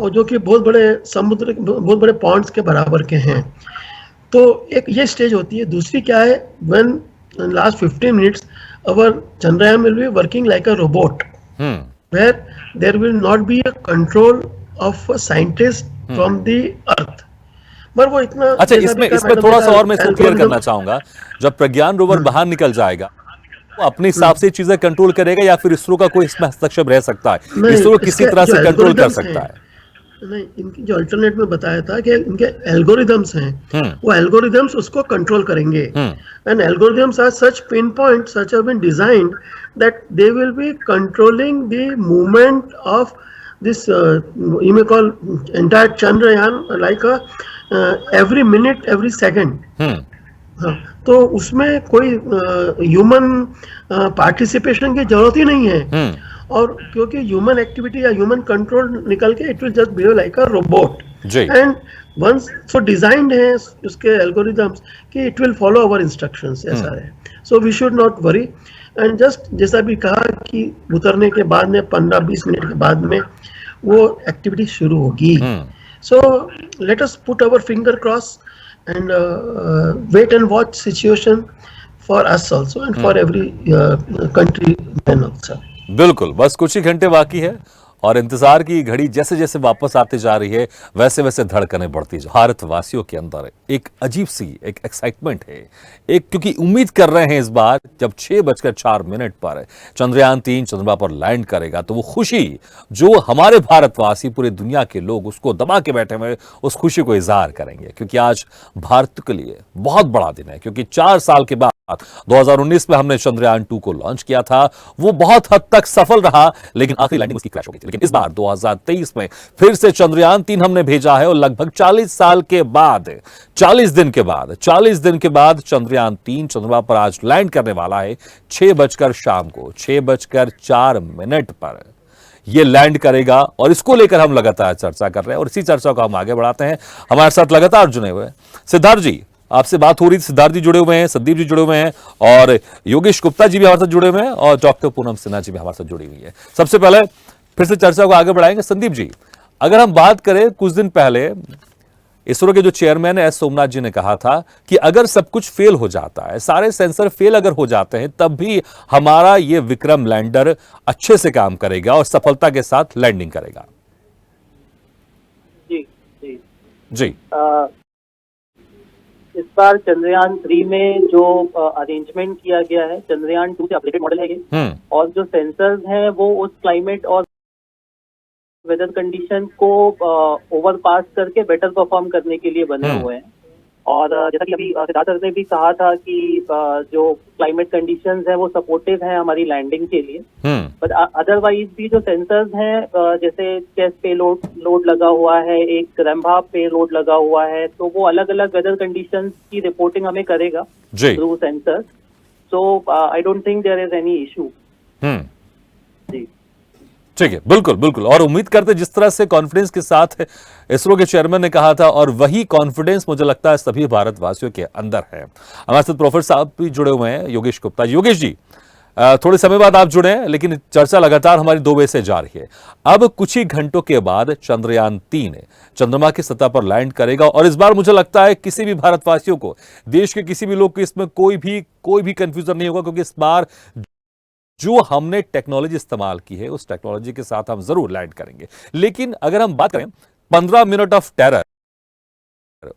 और जो कि बहुत बड़े समुद्र, बहुत बड़े पॉन्ड्स के बराबर के हैं। तो एक ये स्टेज होती है। दूसरी क्या है, when last 15 minutes our Chandrayaan will be working like a robot, where there will not be a control of scientist from the earth. पर वो इतना, अच्छा, इसमें थोड़ा सा और मैं इसको क्लियर करना चाहूंगा। जब प्रज्ञान रोवर बाहर निकल जाएगा, वो अपने हिसाब से चीजें कंट्रोल करेगा या फिर इसरो का कोई इसमें हस्तक्षेप रह सकता है? इसरो किसी तरह से कंट्रोल कर सकता है? नहीं, इनकी जो अल्टरनेट में बताया था कि इनके एल्गोरिदम्स हैं, वो एल्गोरिदम्स उसको कंट्रोल करेंगे। And algorithms are such pin point, such have been designed that they will be controlling the movement of this you may call entire Chandrayaan like a every minute, every second. तो उसमें कोई human participation की जरूरत ही नहीं है, और क्योंकि human activity या ह्यूमन कंट्रोल निकल के it will just behave like a robot. And once so designed है उसके एल्गोरिदम्स कि it will follow our instructions, ऐसा है। So we should not worry. And just जैसा भी कहा कि उतरने के बाद में 15-20 मिनट के बाद में वो एक्टिविटी शुरू होगी। So let us put our finger cross and wait and watch situation for us also and for every country man also. बिल्कुल, बस कुछ ही घंटे बाकी है और इंतजार की घड़ी जैसे जैसे वापस आती जा रही है, वैसे वैसे धड़कनें बढ़ती जा। भारतवासियों के अंदर एक अजीब सी एक एक्साइटमेंट है, क्योंकि उम्मीद कर रहे हैं इस बार जब 6:04 पर चंद्रयान 3 चंद्रमा पर लैंड करेगा, तो वो खुशी जो हमारे भारतवासी, पूरी दुनिया के लोग उसको दबा के बैठे हुए, उस खुशी को इजहार करेंगे। क्योंकि आज भारत के लिए बहुत बड़ा दिन है, क्योंकि 4 साल के बाद 2019 में हमने चंद्रयान 2 को लॉन्च किया था। वो बहुत हद तक सफल रहा, लेकिन आखिरी लैंडिंग उसकी क्रैश हो गई थी। लेकिन इस बार 2023 में फिर से चंद्रयान 3 हमने भेजा है, और लगभग 40 साल के बाद, 40 दिन के बाद चंद्रयान 3 चंद्रमा पर आज लैंड करने वाला है। 6:04 पर ये लैंड करेगा, और इसको लेकर हम लगातार चर्चा कर रहे हैं, और इसी चर्चा को हम आगे बढ़ाते हैं। हमारे साथ लगातार जुड़े हुए हैं सिद्धार्थ जी, आपसे बात हो रही थी, सिद्धार्थ जी जुड़े हुए हैं, संदीप जी जुड़े हुए हैं, और योगेश गुप्ता जी भी हमारे साथ जुड़े हुए हैं, और डॉक्टर पूनम सिन्हा जी भी हमारे साथ जुड़ी हुई है। सबसे पहले फिर से चर्चा को आगे बढ़ाएंगे। संदीप जी, अगर हम बात करें, कुछ दिन पहले इसरो के जो चेयरमैन एस सोमनाथ जी ने कहा था कि अगर सब कुछ फेल हो जाता है, सारे सेंसर फेल अगर हो जाते हैं, तब भी हमारा ये विक्रम लैंडर अच्छे से काम करेगा और सफलता के साथ लैंडिंग करेगा। जी जी जी, इस बार चंद्रयान 3 में जो अरेंजमेंट किया गया है, चंद्रयान 2 से अपडेटेड मॉडल है ये, और जो सेंसर्स हैं वो उस क्लाइमेट और वेदर कंडीशन को ओवरपास करके बेटर परफॉर्म करने के लिए बने हुए हैं। और जैसा कि अभी सिद्धार्थ सर ने भी कहा था कि जो क्लाइमेट कंडीशंस हैं वो सपोर्टिव हैं हमारी लैंडिंग के लिए, बट अदरवाइज भी जो सेंसर्स हैं, जैसे चेस पे लोड लगा हुआ है, एक रंभा पे लोड लगा हुआ है, तो वो अलग अलग वेदर कंडीशंस की रिपोर्टिंग हमें करेगा through sensors. So I don't think there is any issue. जी, ठीक है, बिल्कुल बिल्कुल, और उम्मीद करते जिस तरह से कॉन्फिडेंस के साथ इसरो के चेयरमैन ने कहा था, और वही कॉन्फिडेंस मुझे लगता है सभी भारतवासियों के अंदर है। हमारे साथ प्रोफेसर साहब भी जुड़े हुए हैं, योगेश गुप्ता। योगेश जी, थोड़े समय बाद आप जुड़े हैं, लेकिन चर्चा लगातार हमारी 2 बजे से जारी है। अब कुछ ही घंटों के बाद चंद्रयान 3 चंद्रमा की सतह पर लैंड करेगा और इस बार मुझे लगता है किसी भी भारतवासियों को, देश के किसी भी लोग को इसमें कोई भी कंफ्यूजन नहीं होगा, क्योंकि इस बार जो हमने टेक्नोलॉजी इस्तेमाल की है उस टेक्नोलॉजी के साथ हम जरूर लैंड करेंगे। लेकिन अगर हम बात करें 15 मिनट ऑफ टेरर,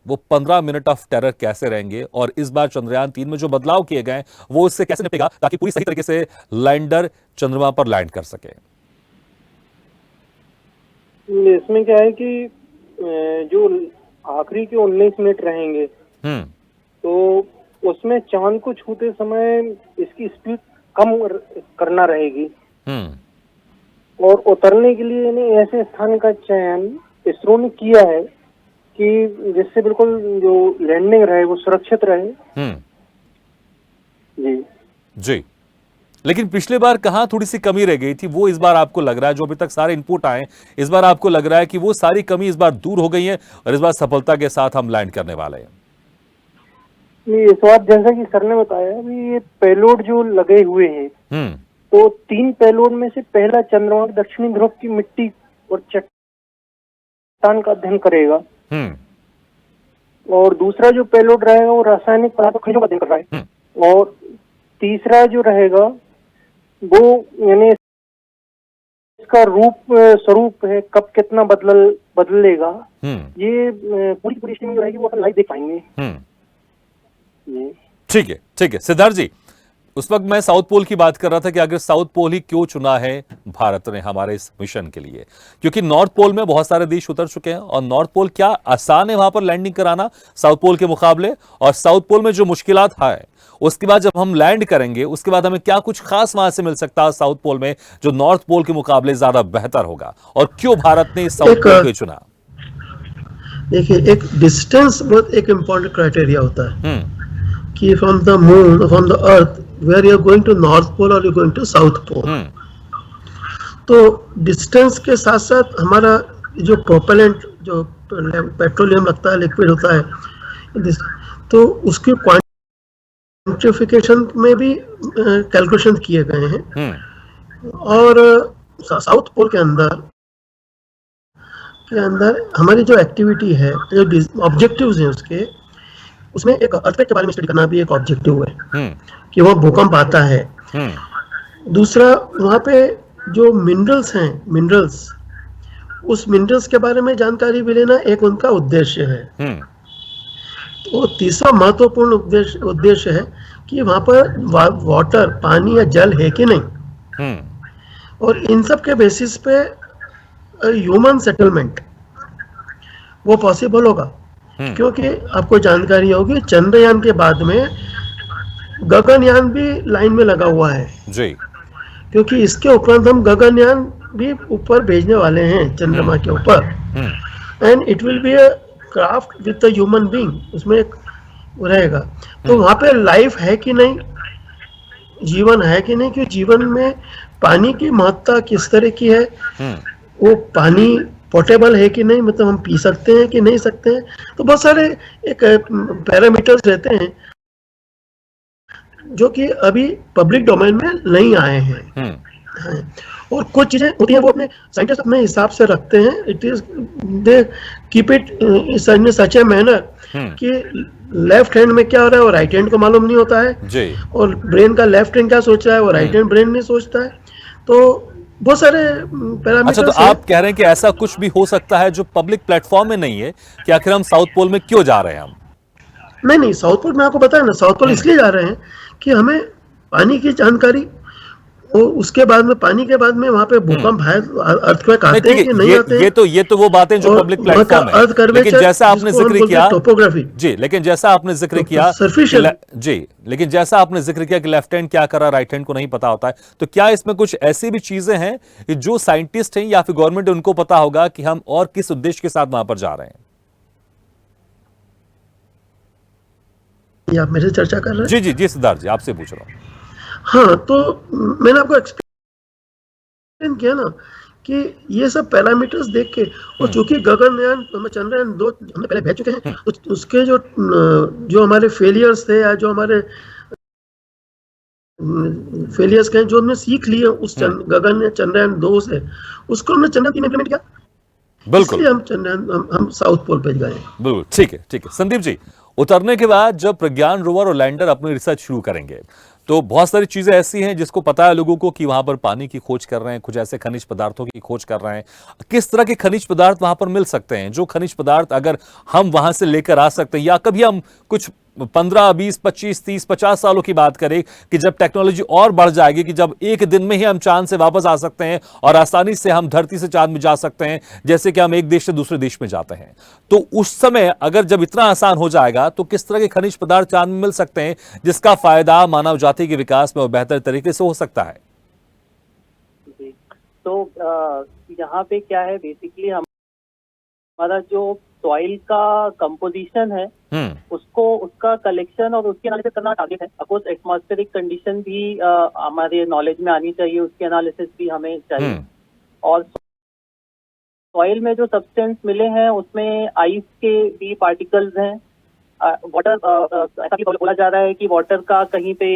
वो 15 मिनट ऑफ टेरर कैसे रहेंगे और इस बार चंद्रयान 3 में जो बदलाव किए गए वो इससे कैसे निपटेगा ताकि पूरी सही तरीके से लैंडर चंद्रमा पर लैंड कर सके। इसमें क्या है कि जो आखिरी के 19 मिनट रहेंगे तो उसमें चांद को छूते समय इसकी स्पीड कम करना रहेगी और उतरने के लिए यानी ऐसे स्थान का चयन इसरो ने किया है कि जिससे बिल्कुल जो लैंडिंग रहे वो सुरक्षित रहे। जी जी, लेकिन पिछले बार कहां थोड़ी सी कमी रह गई थी, वो इस बार आपको लग रहा है, जो अभी तक सारे इनपुट आए इस बार आपको लग रहा है कि वो सारी कमी इस बार दूर हो गई है और इस बार सफलता के साथ हम लैंड करने वाले हैं? इस बार जैसा कि सर ने बताया ये पेलोड जो लगे हुए हैं तो 3 पेलोड में से पहला चंद्रमा के दक्षिणी ध्रुव की मिट्टी और चट्टान का अध्ययन करेगा और दूसरा जो पेलोड रहेगा वो रासायनिक पदार्थ खनिजों का अध्ययन कर रहा है और तीसरा जो रहेगा वो यानी इसका स्वरूप है कब कितना बदलेगा ये पूरी स्ट्रीमिंग रहेगी वो अपन लाइव देख पाएंगे। ठीक है सिद्धार्थ जी, उस वक्त मैं साउथ पोल की बात कर रहा था कि अगर साउथ पोल ही क्यों चुना है भारत ने हमारे इस मिशन के लिए, क्योंकि नॉर्थ पोल में बहुत सारे देश उतर चुके हैं और नॉर्थ पोल क्या आसान है वहां पर लैंडिंग कराना साउथ पोल के मुकाबले, और साउथ पोल में जो मुश्किलात है उसके बाद जब हम लैंड करेंगे उसके बाद हमें क्या कुछ खास वहां से मिल सकता है साउथ पोल में जो नॉर्थ पोल के मुकाबले ज्यादा बेहतर होगा, और क्यों भारत ने साउथ पोल को चुना? देखिए, एक डिस्टेंस बहुत एक इम्पोर्टेंट क्राइटेरिया होता है कि from the moon, from the earth, where you are going to north pole और you going to south pole. तो डिस्टेंस के साथ साथ हमारा जो प्रोपेलेंट जो पेट्रोलियम लगता है, लिक्विड होता है, तो उसकी क्वांटिफिकेशन में भी कैलकुलेशन किए गए हैं और साउथ पोल के अंदर हमारी जो एक्टिविटी है, जो ऑब्जेक्टिव्स हैं उसमें एक अर्थक्वेक के बारे में स्टडी करना भी एक ऑब्जेक्टिव है कि वह भूकंप आता है। दूसरा, वहाँ पे जो मिनरल्स उस मिनरल्स के बारे में जानकारी भी लेना एक उनका उद्देश्य है। तो तीसरा महत्वपूर्ण उद्देश्य है कि वहाँ पर वाटर, पानी या जल है कि नहीं, और इन सब के बेसिस पे ह्यूमन सेटलमेंट वो पॉसिबल होगा। क्योंकि आपको जानकारी होगी चंद्रयान के बाद में गगनयान भी लाइन में लगा हुआ है जी, क्योंकि इसके उपरांत हम गगनयान भी ऊपर भेजने वाले हैं चंद्रमा के ऊपर, and it will be a craft with a human being, उसमें एक रहेगा। तो वहाँ पे लाइफ है कि नहीं, जीवन है कि नहीं, क्योंकि जीवन में पानी की महत्ता किस तरह की है, वो पानी पोर्टेबल है कि नहीं, मतलब हम पी सकते हैं कि नहीं सकते हैं, तो बहुत सारे एक पैरामीटर्स रहते हैं जो कि अभी पब्लिक डोमेन में नहीं आए हैं। और कुछ चीजें होती हैं वो अपने साइंटिस्ट अपने हिसाब से रखते हैं, it is they keep it in such a manner कि लेफ्ट हैंड में क्या हो रहा है वो राइट हैंड को मालूम नहीं होता है जी, और ब्रेन का लेफ्ट हैंड क्या सोच रहा है वो राइट हैंड ब्रेन नहीं सोचता है। तो बहुत सारे पैरामीटर्स। अच्छा, तो आप कह रहे हैं कि ऐसा कुछ भी हो सकता है जो पब्लिक प्लेटफॉर्म में नहीं है कि आखिर हम साउथ पोल में क्यों जा रहे हैं हम? नहीं, साउथ पोल में आपको बताया ना, साउथ पोल इसलिए जा रहे हैं कि हमें पानी की जानकारी, और उसके बाद में पानी के बाद में वहाँ पे भूकंप है, अर्थक्वेक आते हैं कि नहीं आते हैं, ये तो वो बातें जो पब्लिक प्लेटफॉर्म है। लेकिन जैसा आपने जिक्र किया टोपोग्राफी जी, लेकिन जैसा आपने जिक्र किया जी, लेकिन जैसा आपने जिक्र किया कि लेफ्ट हैंड क्या कर रहा है, राइट हैंड को नहीं पता होता है, तो क्या इसमें कुछ ऐसी भी चीजें हैं जो साइंटिस्ट हैं या फिर गवर्नमेंट उनको पता होगा कि हम और किस उद्देश्य के साथ वहां पर जा रहे हैं? आप मेरे से चर्चा कर रहे हैं? जी सिद्धार्थ जी, आपसे पूछ रहा हूँ। हाँ, तो मैंने आपको एक्सप्लेन किया ना कि ये सब पैरामीटर्स देख के, और चूंकि गगनयान, चंद्रयान 2 हमने पहले भेज चुके हैं, उसके जो हमारे फेलियर्स थे या जो हमारे फेलियर्स कहें जो हमने सीख लिए उस गगन या चंद्रयान 2 से, उसको हमने चंद्रयान 3 इम्प्लीमेंट किया। बिल्कुल इसलिए हम चंद्रयान हम साउथ पोल पे गए। बिल्कुल ठीक है संदीप जी, उतरने के बाद जब प्रज्ञान रोवर और लैंडर अपनी रिसर्च शुरू करेंगे तो बहुत सारी चीजें ऐसी हैं जिसको पता है लोगों को कि वहां पर पानी की खोज कर रहे हैं, कुछ ऐसे खनिज पदार्थों की खोज कर रहे हैं। किस तरह के खनिज पदार्थ वहां पर मिल सकते हैं, जो खनिज पदार्थ अगर हम वहां से लेकर आ सकते हैं, या कभी हम कुछ 15, 20, 25, 30, 50 सालों की बात करें कि जब टेक्नोलॉजी और बढ़ जाएगी कि जब एक दिन में ही हम चांद से वापस आ सकते हैं और आसानी से हम धरती से चांद में जा सकते हैं, जैसे कि हम एक देश से दूसरे देश में जाते हैं, तो उस समय अगर जब इतना आसान हो जाएगा तो किस तरह के खनिज पदार्थ चांद में मिल सकते हैं जिसका फायदा मानव जाति के विकास में और बेहतर तरीके से हो सकता है? जी, तो यहाँ पे क्या है, बेसिकली हमारा जो सॉइल का कंपोजिशन है उसको, उसका कलेक्शन और उसकी एनालिसिस करना टारगेट है। अफकोर्स एटमॉस्फेरिक कंडीशन भी हमारे नॉलेज में आनी चाहिए, उसकी एनालिसिस भी हमें चाहिए। और सॉइल में जो सब्सटेंस मिले हैं उसमें आइस के भी पार्टिकल्स हैं, वाटर, ऐसा भी बोला जा रहा है कि वाटर का कहीं पे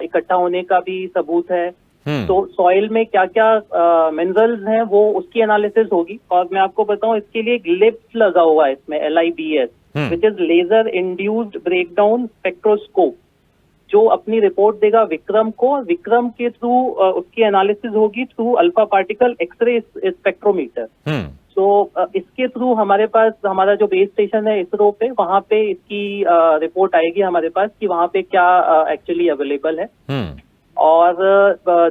इकट्ठा होने का भी सबूत है। तो सॉइल में क्या क्या मिनरल्स हैं वो उसकी एनालिसिस होगी। और मैं आपको बताऊं, इसके लिए एक लिप्स लगा हुआ है इसमें, LIBS, which is laser induced breakdown spectroscope, जो अपनी रिपोर्ट देगा विक्रम को। विक्रम के थ्रू उसकी एनालिसिस होगी through alpha particle X ray spectrometer. तो इसके थ्रू हमारे पास, हमारा जो बेस स्टेशन है इसरो पे, वहां पे इसकी रिपोर्ट आएगी हमारे पास कि वहां पे क्या एक्चुअली अवेलेबल है। और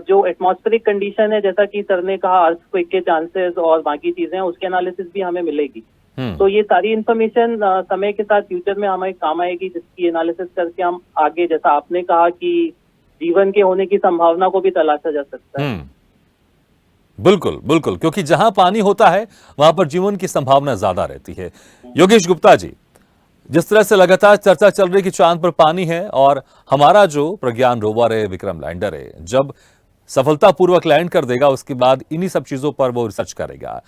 जो एटमॉस्फेरिक कंडीशन है, जैसा कि सर ने कहा, अर्थक्वेक के चांसेस और बाकी चीजें, उसकी एनालिसिस भी हमें मिलेगी। तो ये सारी इन्फॉर्मेशन समय के साथ फ्यूचर में हमें काम आएगी, जिसकी एनालिसिस करके हम आगे, जैसा आपने कहा कि जीवन के होने की संभावना को भी तलाशा जा सकता है। बिल्कुल बिल्कुल, क्योंकि जहां पानी होता है वहां पर जीवन की संभावना ज्यादा रहती है। योगेश गुप्ता जी, जिस तरह से लगातार चर्चा चल रही कि चांद पर पानी है और हमारा जो प्रज्ञान रोवर है, विक्रम लैंडर है, जब सफलतापूर्वक लैंड कर देगा उसके बाद इन्हीं सब चीजों पर वो रिसर्च करेगा।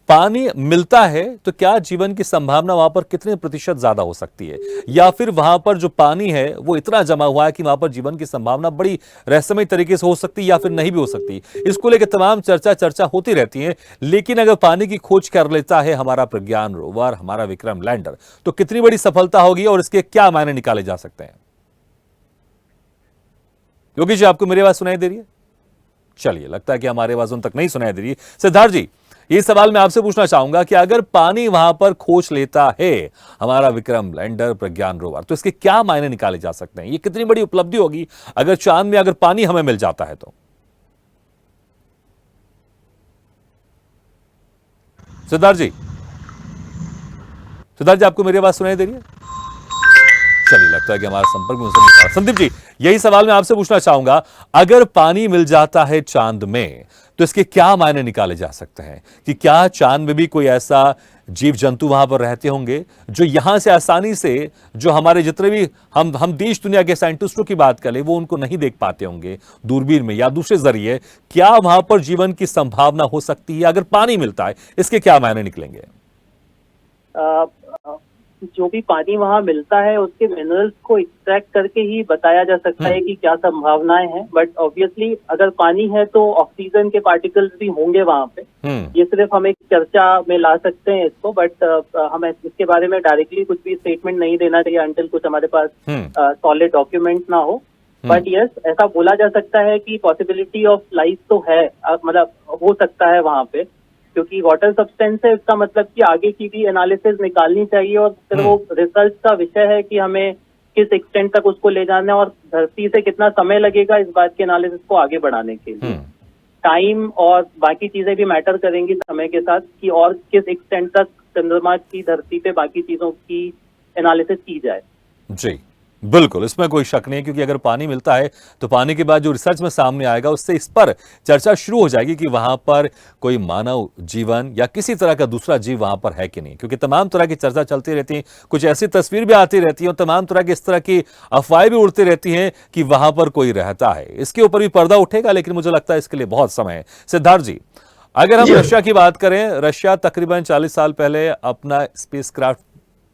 पानी मिलता है तो क्या जीवन की संभावना वहां पर कितने प्रतिशत ज्यादा हो सकती है, या फिर वहां पर जो पानी है वो इतना जमा हुआ है कि वहां पर जीवन की संभावना बड़ी रहस्यमय तरीके से हो सकती है या फिर नहीं भी हो सकती? इसको लेकर तमाम चर्चा होती रहती है। लेकिन अगर पानी की खोज कर लेता है हमारा प्रज्ञान रोवर, हमारा विक्रम लैंडर, तो कितनी बड़ी सफलता होगी और इसके क्या मायने निकाले जा सकते हैं? योगी जी, आपको मेरी आवाज सुनाई दे रही है? चलिए, लगता है कि हमारी आवाज उन तक नहीं सुनाई दे रही है। सिद्धार्थ जी, ये सवाल मैं आपसे पूछना चाहूंगा कि अगर पानी वहां पर खोज लेता है हमारा विक्रम लैंडर, प्रज्ञान रोवर, तो इसके क्या मायने निकाले जा सकते हैं? ये कितनी बड़ी उपलब्धि होगी अगर चांद में अगर पानी हमें मिल जाता है तो? सिद्धार्थ जी, आपको मेरी आवाज सुनाई दे रही है? चलिए, लगता है कि हमारा संपर्क में उनसे नहीं। संदीप जी, यही सवाल मैं आपसे पूछना चाहूंगा, अगर पानी मिल जाता है चांद में तो इसके क्या मायने निकाले जा सकते हैं? कि क्या चांद में भी कोई ऐसा जीव जंतु वहां पर रहते होंगे जो यहां से आसानी से, जो हमारे जितने भी हम देश दुनिया के साइंटिस्टों की बात करें, वो उनको नहीं देख पाते होंगे दूरबीन में या दूसरे जरिए? क्या वहां पर जीवन की संभावना हो सकती है अगर पानी मिलता है? इसके क्या मायने निकलेंगे? जो भी पानी वहाँ मिलता है उसके मिनरल्स को एक्सट्रैक्ट करके ही बताया जा सकता है कि क्या संभावनाएं हैं। बट ऑब्वियसली अगर पानी है तो ऑक्सीजन के पार्टिकल्स भी होंगे वहाँ पे। ये सिर्फ हम एक चर्चा में ला सकते हैं इसको, बट हमें इसके बारे में डायरेक्टली कुछ भी स्टेटमेंट नहीं देना चाहिए अंटिल कुछ हमारे पास सॉलिड डॉक्यूमेंट ना हो। बट यस, ऐसा बोला जा सकता है कि पॉसिबिलिटी ऑफ लाइफ तो है, मतलब हो सकता है वहाँ पे, क्योंकि वाटर सब्सटेंस है, इसका मतलब कि आगे की भी एनालिसिस निकालनी चाहिए। और फिर वो रिसर्च का विषय है कि हमें किस एक्सटेंट तक उसको ले जाना है और धरती से कितना समय लगेगा इस बात की एनालिसिस को आगे बढ़ाने के लिए। टाइम और बाकी चीजें भी मैटर करेंगी समय के साथ, कि और किस एक्सटेंट तक चंद्रमा की धरती पे बाकी चीजों की एनालिसिस की जाए। जी बिल्कुल, इसमें कोई शक नहीं, क्योंकि अगर पानी मिलता है तो पानी के बाद जो रिसर्च में सामने आएगा उससे इस पर चर्चा शुरू हो जाएगी कि वहां पर कोई मानव जीवन या किसी तरह का दूसरा जीव वहां पर है कि नहीं। क्योंकि तमाम तरह की चर्चा चलती रहती है, कुछ ऐसी तस्वीर भी आती रहती है और तमाम तरह की इस तरह की अफवाहें भी उड़ती रहती हैं कि वहां पर कोई रहता है। इसके ऊपर भी पर्दा उठेगा, लेकिन मुझे लगता है इसके लिए बहुत समय है। सिद्धार्थ जी, अगर हम रशिया की बात करें, रशिया तकरीबन 40 साल पहले अपना स्पेसक्राफ्ट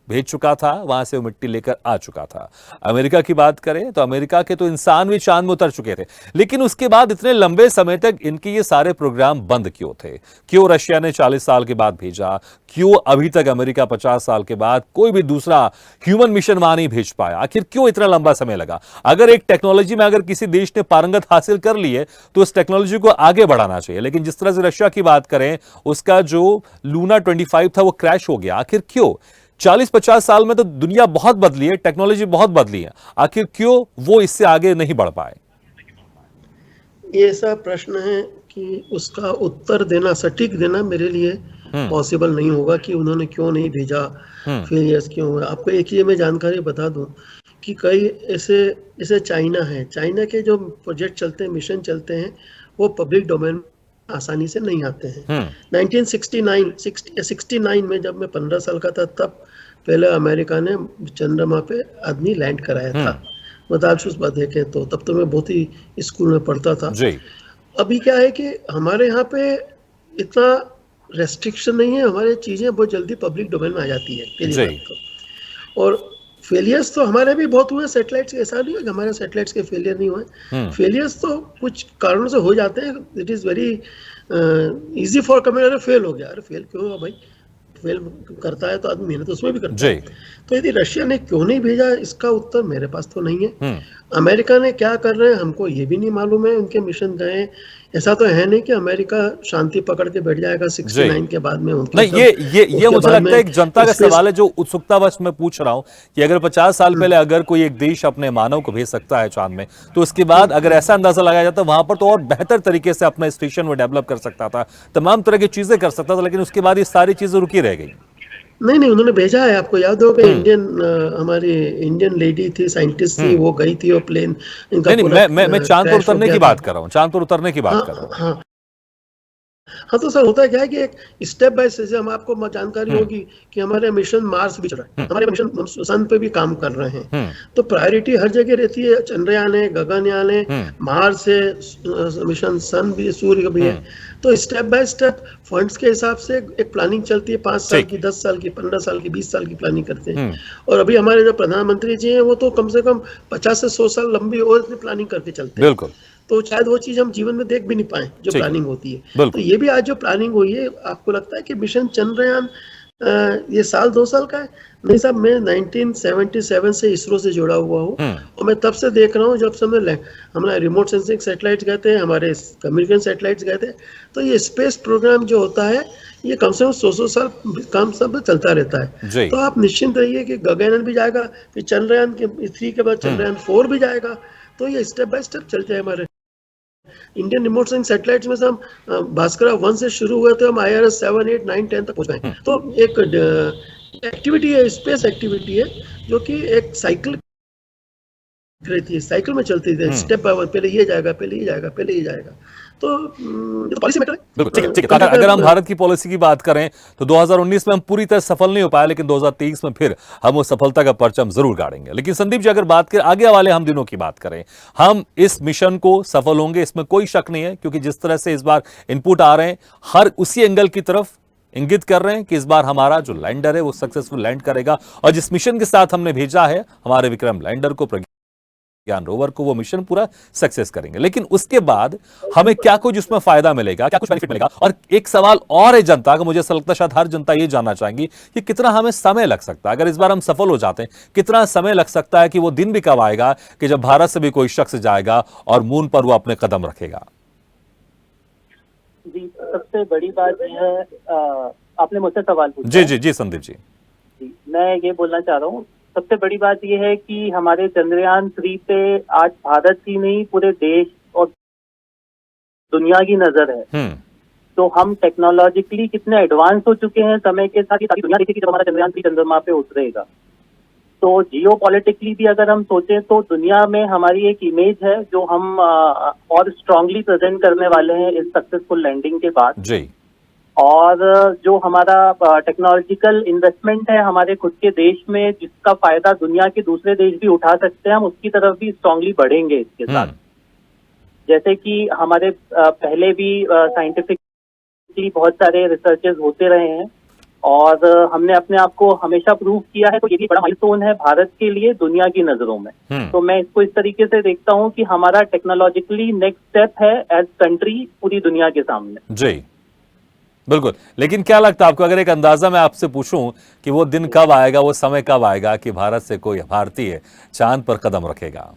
भेज चुका था, वहां से वो मिट्टी लेकर आ चुका था। अमेरिका की बात करें तो अमेरिका के तो इंसान भी चांद में उतर चुके थे, लेकिन उसके बाद इतने लंबे समय तक इनके ये सारे प्रोग्राम बंद क्यों थे? क्यों रशिया ने 40 साल के बाद भेजा? क्यों अभी तक अमेरिका 50 साल के बाद कोई भी दूसरा ह्यूमन मिशन वहां नहीं भेज पाया? आखिर क्यों इतना लंबा समय लगा? अगर एक टेक्नोलॉजी में अगर किसी देश ने पारंगत हासिल कर ली है तो उस टेक्नोलॉजी को आगे बढ़ाना चाहिए। लेकिन जिस तरह से रशिया की बात करें, उसका जो लूना 25 था वो क्रैश हो गया। आखिर क्यों? 40-50 साल में तो दुनिया बहुत बदली है, टेक्नोलॉजी बहुत बदली है, आखिर क्यों वो इससे आगे नहीं बढ़ पाए? ये ऐसा प्रश्न है कि उसका उत्तर देना, सटीक देना मेरे लिए पॉसिबल नहीं होगा कि उन्होंने क्यों नहीं भेजा, फेलियर्स क्यों हुआ। आपको एक ये मैं जानकारी बता दूं कि कई ऐसे जैसे चाइना है, चाइना के जो प्रोजेक्ट चलते हैं, मिशन चलते हैं, वो पब्लिक डोमेन आसानी से नहीं आते हैं। 1969 में जब मैं 15 साल का था, तब पहले अमेरिका ने चंद्रमा पे आदमी लैंड कराया था। मदालशुस बात देखें तो तब तो मैं बहुत ही स्कूल में पढ़ता था जी। अभी क्या है कि हमारे यहाँ पे इतना रेस्ट्रिक्शन नहीं है, हमारे चीजें बहुत जल्दी पब्लिक डोमेन में आ जाती है पहली बात तो। और फेलियर्स तो हमारे भी बहुत हुए सैटेलाइट्स, ऐसा नहीं है कि हमारे सैटेलाइट्स के फेलियर नहीं हुए। फेलियर्स तो कुछ कारणों से हो जाते हैं। It is very easy for comment, fail हो गया, अरे फेल क्यों हुआ भाई? फेल करता है तो आदमी मेहनत उसमें भी करता है। तो यदि रशिया ने क्यों नहीं भेजा, इसका उत्तर मेरे पास तो नहीं है। अमेरिका ने क्या कर रहे हैं हमको ये भी नहीं मालूम है। उनके मिशन गए, ऐसा तो है नहीं कि अमेरिका शांति पकड़ के बैठ जाएगा 69 के बाद में उनकी। नहीं, ये मुझे लगता है एक जनता का सवाल है जो उत्सुकतावश मैं पूछ रहा हूं कि अगर 50 साल पहले अगर कोई एक देश अपने मानव को भेज सकता है चांद में, तो उसके बाद अगर ऐसा अंदाजा लगाया जाता वहां पर तो और बेहतर तरीके से अपना स्टेशन वो डेवलप कर सकता था, तमाम तरह की चीजें कर सकता था, लेकिन उसके बाद ये सारी चीजें रुकी रह गई। नहीं, उन्होंने भेजा है। आपको याद होगा हमारी इंडियन लेडी थी, साइंटिस्ट थी, वो गई थी, वो प्लेन इनका नहीं, मैं चांद पर उतरने की बात कर रहा हूँ, चांद पर उतरने की बात कर रहा हूँ। हाँ तो सर होता क्या है कि एक स्टेप बाय स्टेप, हम आपको जानकारी होगी कि हमारे मिशन मार्स भी चल रहा है, हमारे मिशन सन पे भी काम कर रहे हैं। तो प्रायोरिटी हर जगह रहती है। चंद्रयान है, गगनयान है, मार्स है, मिशन सन भी, सूर्य भी है। तो स्टेप बाय स्टेप फंड्स के हिसाब से एक प्लानिंग चलती है। 5 साल की, 10 साल की, 15 साल की, 20 साल की प्लानिंग करते हैं। और अभी हमारे जो प्रधानमंत्री जी हैं वो तो कम से कम 50 से 100 साल लंबी और प्लानिंग करके चलते हैं। बिल्कुल। तो शायद वो चीज हम जीवन में देख भी नहीं पाए जो प्लानिंग होती है। तो ये भी आज जो प्लानिंग हुई है, आपको लगता है कि मिशन चंद्रयान ये साल 2 साल का है? नहीं साहब, मैं 1977 से इसरो से जुड़ा हुआ हूँ और मैं तब से देख रहा हूँ, जब से हमारे रिमोट सेंसिंग सैटेलाइट्स गए थे, हमारे कम्युनिकेशन सैटेलाइट्स गए थे। तो ये स्पेस प्रोग्राम जो होता है ये कम से कम 100 साल काम सब चलता रहता है। तो आप निश्चिंत रहिए कि गगनयान भी जाएगा, फिर चंद्रयान के 3 के बाद चंद्रयान 4 भी जाएगा। तो ये स्टेप बाय स्टेप चलते हैं। हमारे इंडियन रिमोट सेंसिंग सैटेलाइट्स में से हम भास्करा 1 से शुरू हुए थे, हम IRS 7, 8, 9, 10 तक पहुंच गए। तो एक एक्टिविटी है, स्पेस एक्टिविटी है, जो कि एक साइकिल रहती है, साइकिल में चलती है, स्टेप बाय वन, पहले ये जाएगा, पहले ये जाएगा, पहले ये जाएगा। तो पॉलिसी मैटर है। बिल्कुल, ठीक है। अगर हम भारत की पॉलिसी की बात करें तो 2019 में हम पूरी तरह सफल नहीं हो पाए, लेकिन 2023 में फिर हम वो सफलता का परचम जरूर गाड़ेंगे। लेकिन संदीप जी, अगर बात करें आगे वाले हम दिनों की बात करें, हम इस मिशन को सफल होंगे, इसमें कोई शक नहीं है, क्योंकि जिस तरह से इस बार इनपुट आ रहे हैं, हर उसी एंगल की तरफ इंगित कर रहे हैं कि इस बार हमारा जो लैंडर है वो सक्सेसफुल लैंड करेगा। और जिस मिशन के साथ हमने भेजा है हमारे विक्रम लैंडर को, ज्ञान रोवर को, वो मिशन पूरा सक्सेस करेंगे। लेकिन उसके बाद हमें क्या कुछ उसमें फायदा मिलेगा, क्या कुछ बेनिफिट मिलेगा? और एक सवाल और है जनता का, मुझे ऐसा लगता है शायद हर जनता ये जानना चाहेंगी कि कितना हमें समय लग सकता है अगर इस बार हम सफल हो जाते हैं। कितना समय लग सकता है कि वो दिन भी कब आएगा कि जब भारत से भी कोई शख्स जाएगा और मून पर वो अपने कदम रखेगा? जी, सबसे बड़ी बात यह है, आपने मुझसे सवाल पूछा। जी संदीप जी, मैं ये बोलना चाह रहा हूँ, सबसे बड़ी बात यह है कि हमारे चंद्रयान 3 पे आज भारत की नहीं, पूरे देश और दुनिया की नजर है। तो हम टेक्नोलॉजिकली कितने एडवांस हो चुके हैं समय के साथ, ताकि दुनिया देखे कि जब हमारा चंद्रयान 3 चंद्रमा पे उतरेगा। तो जियोपॉलिटिकली भी अगर हम सोचें तो दुनिया में हमारी एक इमेज है जो हम और स्ट्रांगली प्रेजेंट करने वाले हैं इस सक्सेसफुल लैंडिंग के बाद जी। और जो हमारा टेक्नोलॉजिकल इन्वेस्टमेंट है हमारे खुद के देश में, जिसका फायदा दुनिया के दूसरे देश भी उठा सकते हैं, हम उसकी तरफ भी स्ट्रांगली बढ़ेंगे इसके साथ। जैसे कि हमारे पहले भी साइंटिफिकली बहुत सारे रिसर्चेस होते रहे हैं और हमने अपने आप को हमेशा प्रूव किया है, तो ये भी बड़ा माइलस्टोन है भारत के लिए दुनिया की नजरों में। तो मैं इसको इस तरीके से देखता हूँ कि हमारा टेक्नोलॉजिकली नेक्स्ट स्टेप है एज कंट्री पूरी दुनिया के सामने। जी बिल्कुल, लेकिन क्या लगता है आपको, अगर एक अंदाजा मैं आपसे पूछूं कि वो दिन कब आएगा, वो समय कब आएगा कि भारत से कोई भारतीय चांद पर कदम रखेगा?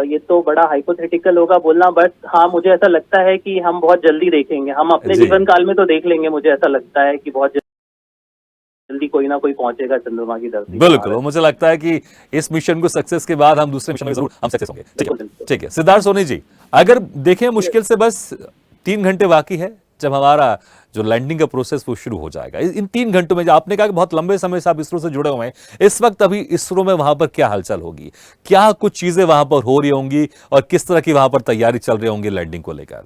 ये तो बड़ा हाइपोथेटिकल होगा बोलना, बट हाँ मुझे ऐसा लगता है कि हम बहुत जल्दी देखेंगे, हम अपने जीवन काल में तो देख लेंगे। मुझे ऐसा लगता है कि बहुत जल्दी कोई ना कोई पहुंचेगा चंद्रमा की धरती। बिल्कुल, मुझे लगता है कि इस मिशन को सक्सेस के बाद हम दूसरे मिशन में जरूर हम सक्सेस होंगे। ठीक है सिद्धार्थ सोनी जी, अगर देखें मुश्किल से बस 3 घंटे बाकी है जब हमारा जो लैंडिंग का प्रोसेस वो शुरू हो जाएगा। इन 3 घंटों में, जो आपने कहा कि बहुत लंबे समय से आप इसरो से जुड़े हुए हैं, इस वक्त अभी इसरो में वहां पर क्या हलचल होगी, क्या कुछ चीजें वहां पर हो रही होंगी और किस तरह की वहां पर तैयारी चल रही होंगी लैंडिंग को लेकर?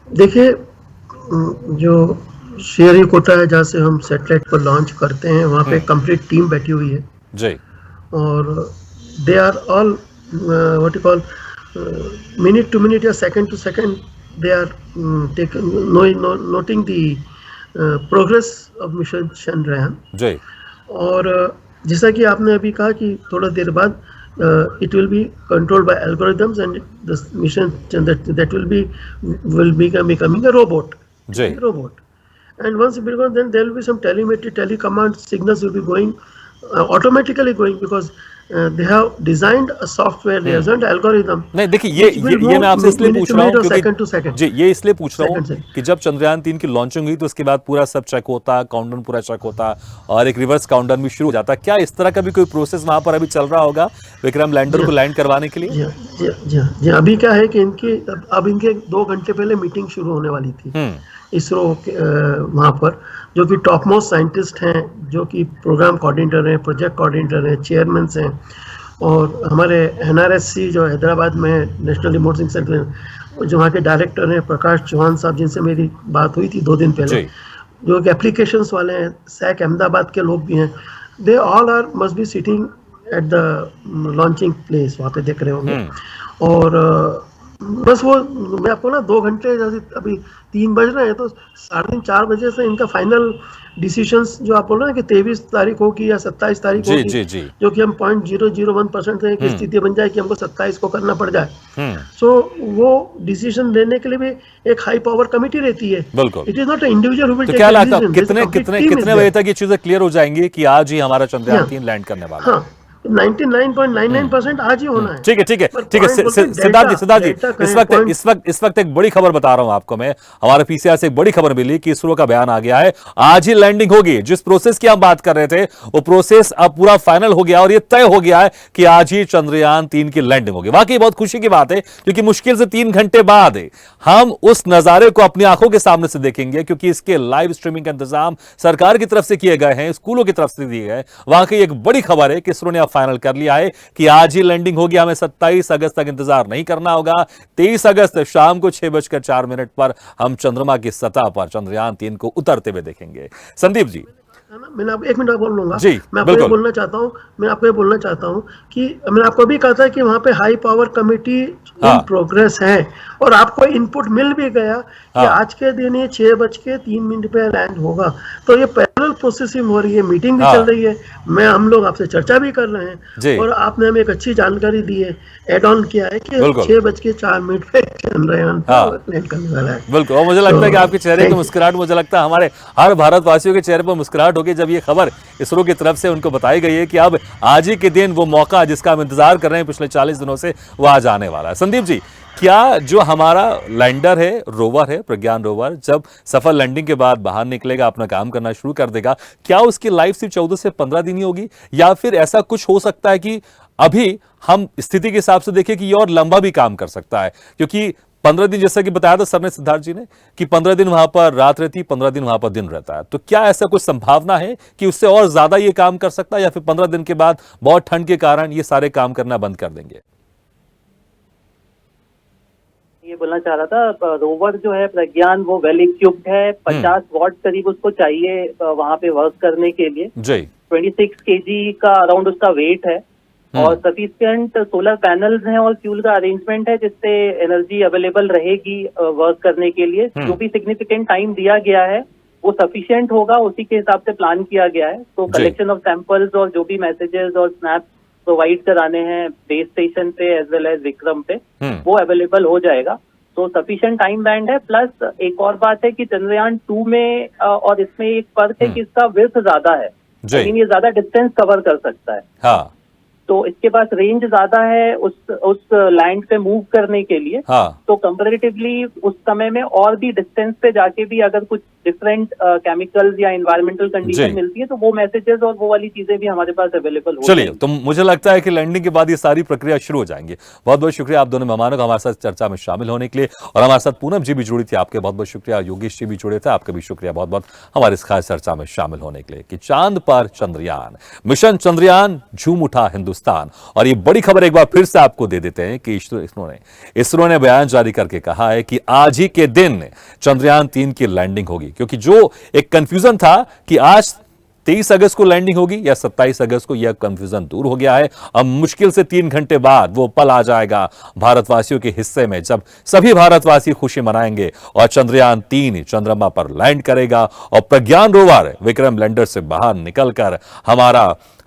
देखिए, जो श्रीहरिकोटा है जहाँ से हम सैटेलाइट को लॉन्च करते हैं, वहाँ पे कंप्लीट टीम बैठी हुई है जी, और they are all what you call minute to minute या second to second they are noting the progress of mission Chandrayaan। जी, और जैसा कि आपने अभी कहा कि थोड़ा देर बाद it will be controlled by algorithms and the mission that will be becoming a robot। Ji, and once it becomes, then there will be some telemetry, telecommand signals will be going automatically going, because they have designed a software, they have designed algorithm। नहीं देखिए, ये मैं आपसे इसलिए पूछ रहा हूँ क्योंकि जी ये इसलिए पूछ रहा हूँ कि जब चंद्रयान 3 की लॉन्चिंग हुई तो उसके बाद पूरा सब चेक होता, काउंटडाउन पूरा चेक होता और एक रिवर्स काउंटडाउन भी शुरू हो जाता। क्या इस तरह का भी कोई प्रोसेस वहां पर अभी चल रहा होगा विक्रम लैंडर को लैंड करवाने के लिए? जी अभी क्या है कि इनके 2 घंटे पहले मीटिंग शुरू होने वाली थी इसरो वहाँ पर, जो कि टॉप मोस्ट साइंटिस्ट हैं, जो कि प्रोग्राम कोऑर्डिनेटर हैं, प्रोजेक्ट कोऑर्डिनेटर हैं, चेयरमैन हैं, और हमारे NRSC जो हैदराबाद में नेशनल रिमोट सेंसिंग सेंटर, जो वहाँ के डायरेक्टर हैं प्रकाश चौहान साहब, जिनसे मेरी बात हुई थी 2 दिन पहले, जो कि एप्लीकेशंस वाले हैं, सैक अहमदाबाद के लोग भी हैं, they all are must be sitting at the launching place, वहाँ पे देख रहे होंगे। और बस वो मैं आपको ना 2 घंटे, जैसे अभी 3 बज रहे हैं तो 3:30-4 बजे से इनका फाइनल डिसीजंस जो आप बोल रहे हैं कि 23 तारीख होगी या 27 तारीख होगी, जो कि हम 0.001% से की स्थिति बन जाए कि हमको 27 को करना पड़ जाए। सो वो डिसीजन लेने के लिए भी एक हाई पावर कमेटी रहती है। It is not individual who will take decision. कितने बजे तक ये चीजें क्लियर हो जाएंगी कि आज ही हमारा चंद्रयान 3 लैंड करने वाला है? 99.99% आज ही होना है। ठीक है सिद्धार्थ जी, इस वक्त एक बड़ी खबर बता रहा हूं आपको मैं, हमारे पीसीआर से एक बड़ी खबर मिली कि इसरो का बयान आ गया है, आज ही लैंडिंग होगी। जिस प्रोसेस की हम बात कर रहे थे वो प्रोसेस अब पूरा फाइनल हो गया और ये तय हो गया है कि आज ही चंद्रयान 3 की लैंडिंग होगी। वाकई बहुत खुशी की बात है, क्योंकि मुश्किल से 3 घंटे बाद हम उस नजारे को अपनी आंखों के सामने से देखेंगे, क्योंकि इसके लाइव स्ट्रीमिंग का इंतजाम सरकार की तरफ से किए गए हैं, स्कूलों की तरफ से दिए गए। वाकई एक बड़ी खबर है कि इसरो ने फाइनल कर लिया है कि आज ही लैंडिंग होगी। हमें 27 अगस्त तक इंतजार नहीं करना होगा। 23 अगस्त शाम को 6:04 पर हम चंद्रमा की सतह पर चंद्रयान 3 को उतरते हुए देखेंगे। संदीप जी, मैंने आप 1 मिनट बोल लूंगा। जी, मैं आपको ये बोलना चाहता हूँ कि मैंने आपको भी कहा था कि वहाँ पे high power committee in progress है, और आपको इनपुट मिल भी गया कि आज के दिन ये 6:03 पे लैंड होगा। तो ये पैरेलल प्रोसेसिंग हो रही है, मीटिंग भी चल रही है, हम लोग आपसे चर्चा भी कर रहे हैं, और आपने हमें एक अच्छी जानकारी दी है, एड ऑन किया है कि 6:04 पे चंद्रयान लैंड करने वाला है। बिल्कुल, और मुझे लगता है कि आपके चेहरे की मुस्कुराहट, मुझे लगता है हमारे हर भारतवासियों के चेहरे पर मुस्कुराहट होगी जब ये खबर इसरो की तरफ से उनको बताई गई है कि अब आज ही के दिन वो मौका जिसका हम इंतजार कर रहे हैं पिछले 40 दिनों से, वो आज आने वाला है। संदीप जी, क्या जो हमारा लैंडर है, रोवर है, प्रज्ञान रोवर, जब सफल लैंडिंग के बाद बाहर निकलेगा, अपना काम करना शुरू कर देगा, क्या उसकी लाइफ सिर्फ 14 से 15 दिन ही होगी, या फिर ऐसा कुछ हो सकता है कि अभी हम स्थिति के हिसाब से देखें कि ये और लंबा भी काम कर सकता है? क्योंकि 15 दिन, जैसा कि बताया था सर ने, सिद्धार्थ जी ने, कि 15 दिन वहां पर रात रहती, 15 दिन वहां पर दिन रहता है। तो क्या ऐसा कुछ संभावना है कि उससे और ज्यादा ये काम कर सकता है, या फिर 15 दिन के बाद बहुत ठंड के कारण ये सारे काम करना बंद कर देंगे? ये बोलना चाह रहा था, रोवर जो है प्रज्ञान, वो वेल इक्विप्ड है, 50 वॉट करीब उसको चाहिए वहां पे वर्क करने के लिए। जी, 26 kg का अराउंड उसका वेट है, और सफिशिएंट सोलर पैनल्स हैं और फ्यूल का अरेंजमेंट है, जिससे एनर्जी अवेलेबल रहेगी वर्क करने के लिए। जो भी सिग्निफिकेंट टाइम दिया गया है वो सफिशिएंट होगा, उसी के हिसाब से प्लान किया गया है। तो कलेक्शन ऑफ सैंपल्स और जो भी मैसेजेस और स्नैप्स प्रोवाइड कराने हैं बेस स्टेशन पे एज वेल एज विक्रम पे, वो अवेलेबल हो जाएगा। तो सफिशिएंट टाइम बैंड है। प्लस एक और बात है कि चंद्रयान 2 में और इसमें एक फर्क है कि इसका विड्थ ज्यादा है, लेकिन ये ज्यादा डिस्टेंस कवर कर सकता है। हाँ। तो इसके पास रेंज ज्यादा है उस लैंड पे मूव करने के लिए। हाँ। तो कंपैरेटिवली उस समय में और भी डिस्टेंस पे जाके भी अगर कुछ डिफरेंट केमिकल्स या एनवायरमेंटल कंडीशन मिलती है तो वो मैसेजेस और वो वाली चीजें भी हमारे पास अवेलेबल हो। चलिए, तो मुझे लगता है कि लैंडिंग के बाद ये सारी प्रक्रिया शुरू हो जाएंगी। बहुत बहुत शुक्रिया आप दोनों मेहमानों का हमारे साथ चर्चा में शामिल होने के लिए। और हमारे साथ पूनम जी भी जुड़ी थी, आपके बहुत बहुत शुक्रिया। योगेश जी भी जुड़े थे, आपका भी शुक्रिया बहुत बहुत हमारी इस खास चर्चा में शामिल होने के लिए। कि चांद पर चंद्रयान, मिशन चंद्रयान, झूम उठा हिंदुस्तान। और ये बड़ी खबर एक बार फिर से आपको दे देते हैं कि इसरो ने बयान जारी करके कहा है कि आज ही के दिन चंद्रयान 3 की लैंडिंग होगी। क्योंकि जो एक कंफ्यूजन था कि आज 23 अगस्त को लैंडिंग होगी या 27 अगस्त को, यह कंफ्यूजन दूर हो गया है। अब मुश्किल से 3 घंटे बाद वो पल आ जाएगा भारतवासियों के हिस्से में जब सभी भारतवासी खुशी मनाएंगे और चंद्रयान 3 चंद्रमा पर लैंड करेगा और प्रज्ञान रोवर विक्रम लैंडर से बाहर निकलकर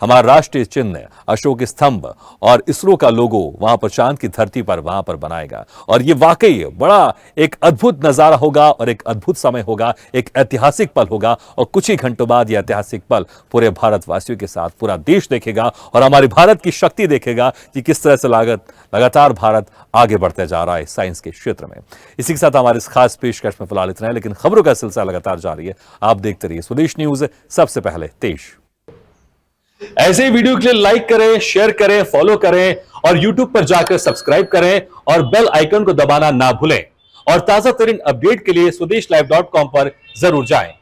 हमारा राष्ट्रीय चिन्ह अशोक स्तंभ और इसरो का लोगो वहां पर चांद की धरती पर वहां पर बनाएगा। और ये वाकई बड़ा एक अद्भुत नजारा होगा और एक अद्भुत समय होगा, एक ऐतिहासिक पल होगा। और कुछ ही घंटों बाद यह ऐतिहासिक पल पूरे भारतवासियों के साथ पूरा देश देखेगा और हमारे भारत की शक्ति देखेगा कि किस तरह से लगातार भारत आगे बढ़ते जा रहा है साइंस के क्षेत्र में। इसी के साथ हमारे इस खास पेशकश में फिलहाल इतना है, लेकिन खबरों का सिलसिला लगातार जारी है। आप देखते रहिए स्वदेश न्यूज, सबसे पहले देश। ऐसे ही वीडियो के लिए लाइक करें, शेयर करें, फॉलो करें और YouTube पर जाकर सब्सक्राइब करें और बेल आइकन को दबाना ना भूलें। और ताजा तरीन अपडेट के लिए स्वदेशलाइव.com पर जरूर जाएं।